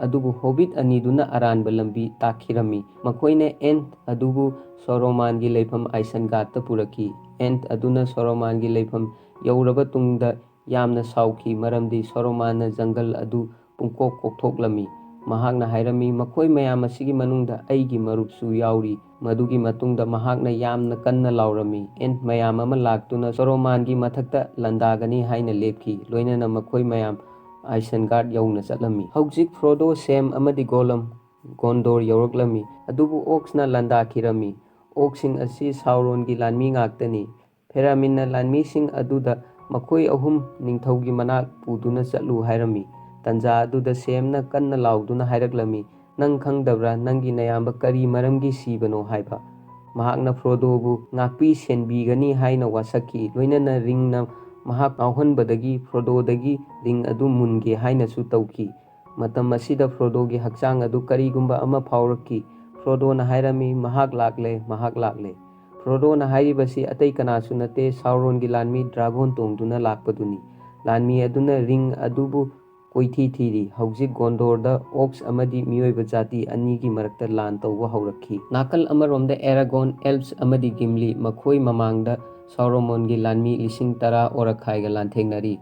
ꯑꯗꯨꯕꯨ ꯍꯣꯕꯤꯠ ꯑꯅꯤꯗꯨꯅ ꯑꯔꯥꯟꯕ ꯂꯝꯕꯤ ꯇꯥꯛꯈꯤꯔꯝꯃꯤ꯫ ꯃꯈꯣꯏꯅ ꯑꯦꯟꯠ ꯑꯗꯨꯕꯨ ꯁꯣꯔꯣꯃꯥꯟꯒꯤ ꯂꯩꯐꯝ ꯑꯥꯏꯁꯟꯒꯥꯔꯗꯇ ꯄꯨꯔꯛꯈꯤ꯫ ꯑꯦꯟꯠ ꯑꯗꯨꯅ ꯁꯣꯔꯣꯃꯥꯟꯒꯤ ꯂꯩꯐꯝ ꯌꯧꯔꯕ ꯇꯨꯡꯗ ꯌꯥꯝꯅ ꯁꯥꯎꯈꯤ, ꯃꯔꯝꯗꯤ ꯁꯣꯔꯣꯃꯥꯟꯅ ꯖꯪꯒꯜ ꯑꯗꯨ ꯄꯨꯡꯀꯣꯛ ꯀꯣꯛꯊꯣꯛꯂꯝꯃꯤ꯫ ꯃꯍꯥꯛꯅ ꯍꯥꯏꯔꯝꯃꯤ, ꯃꯈꯣꯏ ꯃꯌꯥꯝ ꯑꯁꯤꯒꯤ ꯃꯅꯨꯡꯗ ꯑꯩꯒꯤ ꯃꯔꯨꯞꯁꯨ ꯌꯥꯎꯔꯤ꯫ ꯃꯗꯨꯒꯤ ꯃꯇꯨꯡꯗ ꯃꯍꯥꯛꯅ ꯌꯥꯝꯅ ꯀꯟꯅ ꯂꯥꯎꯔꯝꯃꯤ꯫ ꯑꯦꯟꯠ ꯃꯌꯥꯝ ꯑꯃ ꯂꯥꯛꯇꯨꯅ ꯁꯣꯔꯣꯃꯥꯟꯒꯤ ꯃꯊꯛꯇ ꯂꯥꯟꯗꯥꯒꯅꯤ ꯍꯥꯏꯅ ꯂꯦꯞꯈꯤ꯫ ꯂꯣꯏꯅꯅ ꯃꯈꯣꯏ ꯃꯌꯥꯝ ꯑꯥꯏꯁꯟꯒꯥꯔꯗ ꯌꯧꯅ ꯆꯠꯂꯝꯃꯤ꯫ ꯍꯧꯖꯤꯛ ꯐ꯭ꯔꯣꯗꯣ, ꯁꯦꯝ ꯑꯃꯗꯤ ꯒꯣꯂꯝ ꯒꯣꯟꯗꯣꯔ ꯌꯧꯔꯛꯂꯝꯃꯤ꯫ ꯑꯗꯨꯕꯨ ꯑꯣꯛꯁꯅ ꯂꯥꯟꯗꯥꯈꯤꯔꯝꯃꯤ꯫ ꯑꯣꯛꯁꯤꯡ ꯑꯁꯤ ꯁꯥꯎꯔꯣꯟꯒꯤ ꯂꯥꯟꯃꯤ ꯉꯥꯛꯇꯅꯤ꯫ ꯐꯦꯔꯥꯃꯤꯟꯅ ꯂꯥꯟꯃꯤꯁꯤꯡ ꯑꯗꯨꯗ ꯃꯈꯣꯏ ꯑꯍꯨꯝ ꯅꯤꯡꯊꯧꯒꯤ ꯃꯅꯥꯛ ꯄꯨꯗꯨꯅ ꯆꯠꯂꯨ ꯍꯥꯏꯔꯝꯃꯤ꯫ ꯇꯟꯖꯥ ꯑꯗꯨꯗ ꯁꯦꯝꯅ ꯀꯟꯅ ꯂꯥꯎꯗꯨꯅ ꯍꯥꯏꯔꯛꯂꯝꯃꯤ, ꯅꯪ ꯈꯪꯗꯕ꯭ꯔꯥ ꯅꯪꯒꯤ ꯅꯌꯥꯝꯕ ꯀꯔꯤ ꯃꯔꯝꯒꯤ ꯁꯤꯕꯅꯣ ꯍꯥꯏꯕ? ꯃꯍꯥꯛꯅ ꯐ꯭ꯔꯣꯗꯣꯕꯨ ꯉꯥꯛꯄꯤ ꯁꯦꯟꯕꯤꯒꯅꯤ ꯍꯥꯏꯅ ꯋꯥꯁꯛꯈꯤ꯫ ꯂꯣꯏꯅꯅ ꯔꯤꯡꯅ ꯃꯍꯥꯛ ꯉꯥꯎꯍꯟꯕꯗꯒꯤ ꯐ꯭ꯔꯣꯗꯣꯗꯒꯤ ꯔꯤꯡ ꯑꯗꯨ ꯃꯨꯟꯒꯦ ꯍꯥꯏꯅꯁꯨ ꯇꯧꯈꯤ꯫ ꯃꯇꯝ ꯑꯁꯤꯗ ꯐ꯭ꯔꯣꯗꯣꯒꯤ ꯍꯛꯆꯥꯡ ꯑꯗꯨ ꯀꯔꯤꯒꯨꯝꯕ ꯑꯃ ꯐꯥꯎꯔꯛꯈꯤ꯫ ꯐ꯭ꯔꯣꯗꯣꯅ ꯍꯥꯏꯔꯝꯃꯤ, ꯃꯍꯥꯛ ꯂꯥꯛꯂꯦ, ꯃꯍꯥꯛ ꯂꯥꯛꯂꯦ꯫ ꯐ꯭ꯔꯣꯗꯣꯅ ꯍꯥꯏꯔꯤꯕꯁꯤ ꯑꯇꯩ ꯀꯅꯥꯁꯨ ꯅꯠꯇꯦ, ꯁꯥꯎꯔꯣꯟꯒꯤ ꯂꯥꯟꯃꯤ ꯗ꯭ꯔꯥꯒꯣꯟ ꯇꯣꯡꯗꯨꯅ ꯂꯥꯛꯄꯗꯨꯅꯤ꯫ ꯂꯥꯟꯃꯤ ꯑꯗꯨꯅ ꯔꯤꯡ ꯑꯗꯨꯕꯨ ꯀꯣꯏꯊꯤ ꯊꯤꯔꯤ꯫ ꯍꯧꯖꯤꯛ ꯒꯣꯟꯗꯣꯔꯗ ꯑꯣꯛꯁ ꯑꯃꯗꯤ ꯃꯤꯑꯣꯏꯕ ꯖꯥꯇꯤ ꯑꯅꯤꯒꯤ ꯃꯔꯛꯇ ꯂꯥꯟ ꯇꯧꯕ ꯍꯧꯔꯛꯈꯤ꯫ ꯅꯥꯀꯜ ꯑꯃꯔꯣꯝꯗ ꯑꯦꯔꯥꯒꯣꯟ, ꯑꯦꯜꯞꯁ ꯑꯃꯗꯤ ꯒꯤꯝꯂꯤ ꯃꯈꯣꯏ ꯃꯃꯥꯡꯗ ꯁꯥꯎꯔꯣꯃꯣꯟꯒꯤ ꯂꯥꯟꯃꯤ 10,000 ꯑꯣꯔꯛꯈꯥꯏꯒ ꯂꯥꯟꯊꯦꯡꯅꯔꯤ꯫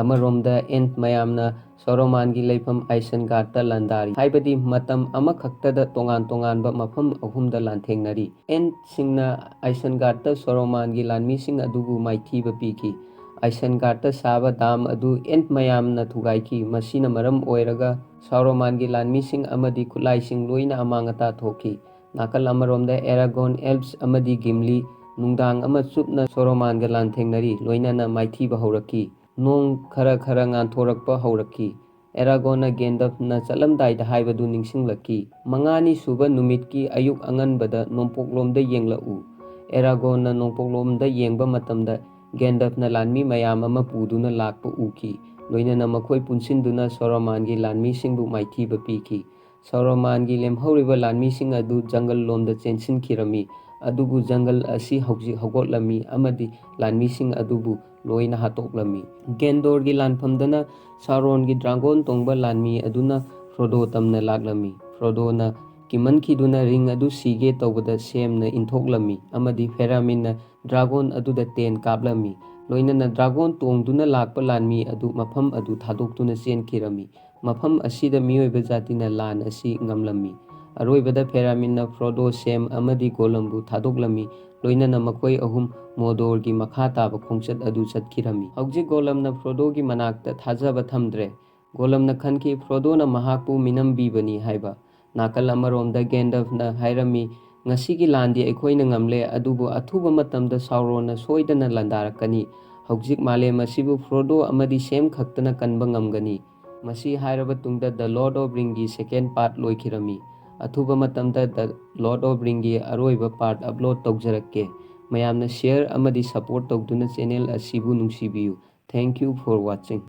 ꯑꯃꯔꯣꯝꯗ ꯑꯦꯟꯠ ꯃꯌꯥꯝꯅ ꯁꯣꯔꯣꯃꯥꯟꯒꯤ ꯂꯩꯐꯝ ꯑꯥꯏꯁꯟꯒꯥꯔꯗꯇ ꯂꯥꯟꯗꯥꯔꯤ, ꯍꯥꯏꯕꯗꯤ ꯃꯇꯝ ꯑꯃꯈꯛꯇꯗ ꯇꯣꯉꯥꯟ ꯇꯣꯉꯥꯟꯕ ꯃꯐꯝ ꯑꯍꯨꯝꯗ ꯂꯥꯟꯊꯦꯡꯅꯔꯤ꯫ ꯑꯦꯟꯠꯁꯤꯡꯅ ꯑꯥꯏꯁꯟꯒꯥꯔꯗꯇ ꯁꯣꯔꯣꯃꯥꯟꯒꯤ ꯂꯥꯟꯃꯤꯁꯤꯡ ꯑꯗꯨꯕꯨ ꯃꯥꯏꯊꯤꯕ ꯄꯤꯈꯤ꯫ ꯑꯥꯏꯁꯟꯒꯥꯔꯗꯇ ꯁꯥꯕ ꯗꯥꯝ ꯑꯗꯨ ꯑꯦꯟꯠ ꯃꯌꯥꯝꯅ ꯊꯨꯒꯥꯏꯈꯤ꯫ ꯃꯁꯤꯅ ꯃꯔꯝ ꯑꯣꯏꯔꯒ ꯁꯥꯎꯔꯣꯃꯥꯟꯒꯤ ꯂꯥꯟꯃꯤꯁꯤꯡ ꯑꯃꯗꯤ ꯈꯨꯠꯂꯥꯏꯁꯤꯡ ꯂꯣꯏꯅ ꯑꯃꯥꯡ ꯑꯇꯥ ꯊꯣꯛꯈꯤ꯫ ꯅꯥꯀꯜ ꯑꯃꯔꯣꯝꯗ ꯑꯦꯔꯥꯒꯣꯟ, ꯑꯦꯜꯞꯁ ꯑꯃꯗꯤ ꯒꯤꯝꯂꯤ ꯅꯨꯡꯗꯥꯡ ꯑꯃ ꯆꯨꯞꯅ ꯁꯣꯔꯣꯃꯥꯟꯒ ꯂꯥꯟꯊꯦꯡꯅꯔꯤ, ꯂꯣꯏꯅꯅ ꯃꯥꯏꯊꯤꯕ ꯍꯧꯔꯛꯈꯤ꯫ ꯅꯣꯡ ꯈꯔ ꯈꯔ ꯉꯥꯟꯊꯣꯔꯛꯄ ꯍꯧꯔꯛꯈꯤ꯫ ꯑꯦꯔꯥꯒꯣꯟꯅ ꯒꯦꯟꯗꯜꯐꯅ ꯆꯠꯂꯝꯗꯥꯏꯗ ꯍꯥꯏꯕꯗꯨ ꯅꯤꯡꯁꯤꯡꯂꯛꯈꯤ, ꯃꯉꯥꯅꯤ ꯁꯨꯕ ꯅꯨꯃꯤꯠꯀꯤ ꯑꯌꯨꯛ ꯑꯉꯟꯕꯗ ꯅꯣꯡꯄꯣꯛꯂꯣꯝꯗ ꯌꯦꯡꯂꯛꯎ꯫ ꯑꯦꯔꯥꯒꯣꯟꯅ ꯅꯣꯡꯄꯣꯛꯂꯣꯝꯗ ꯌꯦꯡꯕ ꯃꯇꯝꯗ ꯒꯦꯟꯗꯜꯐꯅ ꯂꯥꯟꯃꯤ ꯃꯌꯥꯝ ꯑꯃ ꯄꯨꯗꯨꯅ ꯂꯥꯛꯄ ꯎꯈꯤ꯫ ꯂꯣꯏꯅꯅ ꯃꯈꯣꯏ ꯄꯨꯟꯁꯤꯟꯗꯨꯅ ꯁꯣꯔꯣꯃꯥꯟꯒꯤ ꯂꯥꯟꯃꯤꯁꯤꯡꯕꯨ ꯃꯥꯏꯊꯤꯕ ꯄꯤꯈꯤ꯫ ꯁꯣꯔꯣꯃꯥꯟꯒꯤ ꯂꯦꯝꯍꯧꯔꯤꯕ ꯂꯥꯟꯃꯤꯁꯤꯡ ꯑꯗꯨ ꯖꯪꯒꯜ ꯂꯣꯝꯗ ꯆꯦꯟꯁꯤꯟꯈꯤꯔꯝꯃꯤ꯫ ꯑꯗꯨꯕꯨ ꯖꯪꯒꯜ ꯑꯁꯤ ꯍꯧꯖꯤꯛ ꯍꯧꯒꯠꯂꯝꯃꯤ ꯑꯃꯗꯤ ꯂꯥꯟꯃꯤꯁꯤꯡ ꯑꯗꯨꯕꯨ ꯂꯣꯏꯅ ꯍꯥꯠꯇꯣꯛꯂꯝꯃꯤ꯫ ꯒꯦꯟꯗꯣꯔꯒꯤ ꯂꯥꯟꯐꯝꯗꯅ ꯁꯥꯎꯔꯣꯟꯒꯤ ꯗ꯭ꯔꯥꯒꯣꯟ ꯇꯣꯡꯕ ꯂꯥꯟꯃꯤ ꯑꯗꯨꯅ ꯐ꯭ꯔꯣꯗꯣ ꯇꯝꯅ ꯂꯥꯛꯂꯝꯃꯤ꯫ ꯐ꯭ꯔꯣꯗꯣꯅ ꯀꯤꯃꯟꯈꯤꯗꯨꯅ ꯔꯤꯡ ꯑꯗꯨ ꯁꯤꯒꯦ ꯇꯧꯕꯗ ꯁꯦꯝꯅ ꯏꯟꯊꯣꯛꯂꯝꯃꯤ ꯑꯃꯗꯤ ꯐꯦꯔꯥꯃꯤꯟꯅ ꯗ꯭ꯔꯥꯒꯣꯟ ꯑꯗꯨꯗ ꯇꯦꯟ ꯀꯥꯞꯂꯝꯃꯤ꯫ ꯂꯣꯏꯅꯅ ꯗ꯭ꯔꯥꯒꯣꯟ ꯇꯣꯡꯗꯨꯅ ꯂꯥꯛꯄ ꯂꯥꯟꯃꯤ ꯑꯗꯨ ꯃꯐꯝ ꯑꯗꯨ ꯊꯥꯗꯣꯛꯇꯨꯅ ꯆꯦꯟꯈꯤꯔꯝꯃꯤ꯫ ꯃꯐꯝ ꯑꯁꯤꯗ ꯃꯤꯑꯣꯏꯕ ꯖꯥꯇꯤꯅ ꯂꯥꯟ ꯑꯁꯤ ꯉꯝꯂꯝꯃꯤ꯫ ꯑꯔꯣꯏꯕꯗ ꯐꯦꯔꯥꯃꯤꯟꯅ ꯐ꯭ꯔꯣꯗꯣ, ꯁꯦꯝ ꯑꯃꯗꯤ ꯒꯣꯂꯝꯕꯨ ꯊꯥꯗꯣꯛꯂꯝꯃꯤ꯫ ꯂꯣꯏꯅꯅ ꯃꯈꯣꯏ ꯑꯍꯨꯝ ꯃꯣꯗꯣꯔꯒꯤ ꯃꯈꯥ ꯇꯥꯕ ꯈꯣꯡꯆꯠ ꯑꯗꯨ ꯆꯠꯈꯤꯔꯝꯃꯤ꯫ ꯍꯧꯖꯤꯛ ꯒꯣꯂꯝꯅ ꯐ꯭ꯔꯣꯗꯣꯒꯤ ꯃꯅꯥꯛꯇ ꯊꯥꯖꯕ ꯊꯝꯗ꯭ꯔꯦ꯫ ꯒꯣꯂꯝꯅ ꯈꯟꯈꯤ ꯐ꯭ꯔꯣꯗꯣꯅ ꯃꯍꯥꯛꯄꯨ ꯃꯤꯅꯝꯕꯤꯕꯅꯤ ꯍꯥꯏꯕ꯫ ꯅꯥꯀꯜ ꯑꯃꯔꯣꯝꯗ ꯒꯦꯟꯗꯜꯐꯅ ꯍꯥꯏꯔꯝꯃꯤ, ꯉꯁꯤꯒꯤ ꯂꯥꯟꯗꯤ ꯑꯩꯈꯣꯏꯅ ꯉꯝꯂꯦ, ꯑꯗꯨꯕꯨ ꯑꯊꯨꯕ ꯃꯇꯝꯗ ꯁꯥꯎꯔꯣꯟꯅ ꯁꯣꯏꯗꯅ ꯂꯥꯟꯗꯥꯔꯛꯀꯅꯤ꯫ ꯍꯧꯖꯤꯛ ꯃꯥꯂꯦꯝ ꯑꯁꯤꯕꯨ ꯐ꯭ꯔꯣꯗꯣ ꯑꯃꯗꯤ ꯁꯦꯝ ꯈꯛꯇꯅ ꯀꯟꯕ ꯉꯝꯒꯅꯤ꯫ ꯃꯁꯤ ꯍꯥꯏꯔꯕ ꯇꯨꯡꯗ ꯗ ꯂꯣꯔꯗ ꯑꯣꯐ ꯔꯤꯡꯒꯤ ꯁꯦꯀꯦꯟ ꯄꯥꯔꯠ ꯂꯣꯏꯈꯤꯔꯝꯃꯤ꯫ ꯑꯊꯨꯕ ꯃꯇꯝꯗ ꯗ ꯂꯣꯔꯗ ꯑꯣꯐ ꯔꯤꯡꯒꯤ ꯑꯔꯣꯏꯕ ꯄꯥꯔꯠ ꯑꯞꯂꯣꯗ ꯇꯧꯖꯔꯛꯀꯦ꯫ ꯃꯌꯥꯝꯅ ꯁꯦꯌꯔ ꯑꯃꯗꯤ ꯁꯄꯣꯔꯠ ꯇꯧꯗꯨꯅ ꯆꯦꯅꯦꯜ ꯑꯁꯤꯕꯨ ꯅꯨꯡꯁꯤꯕꯤꯌꯨ꯫ Thank you for washing.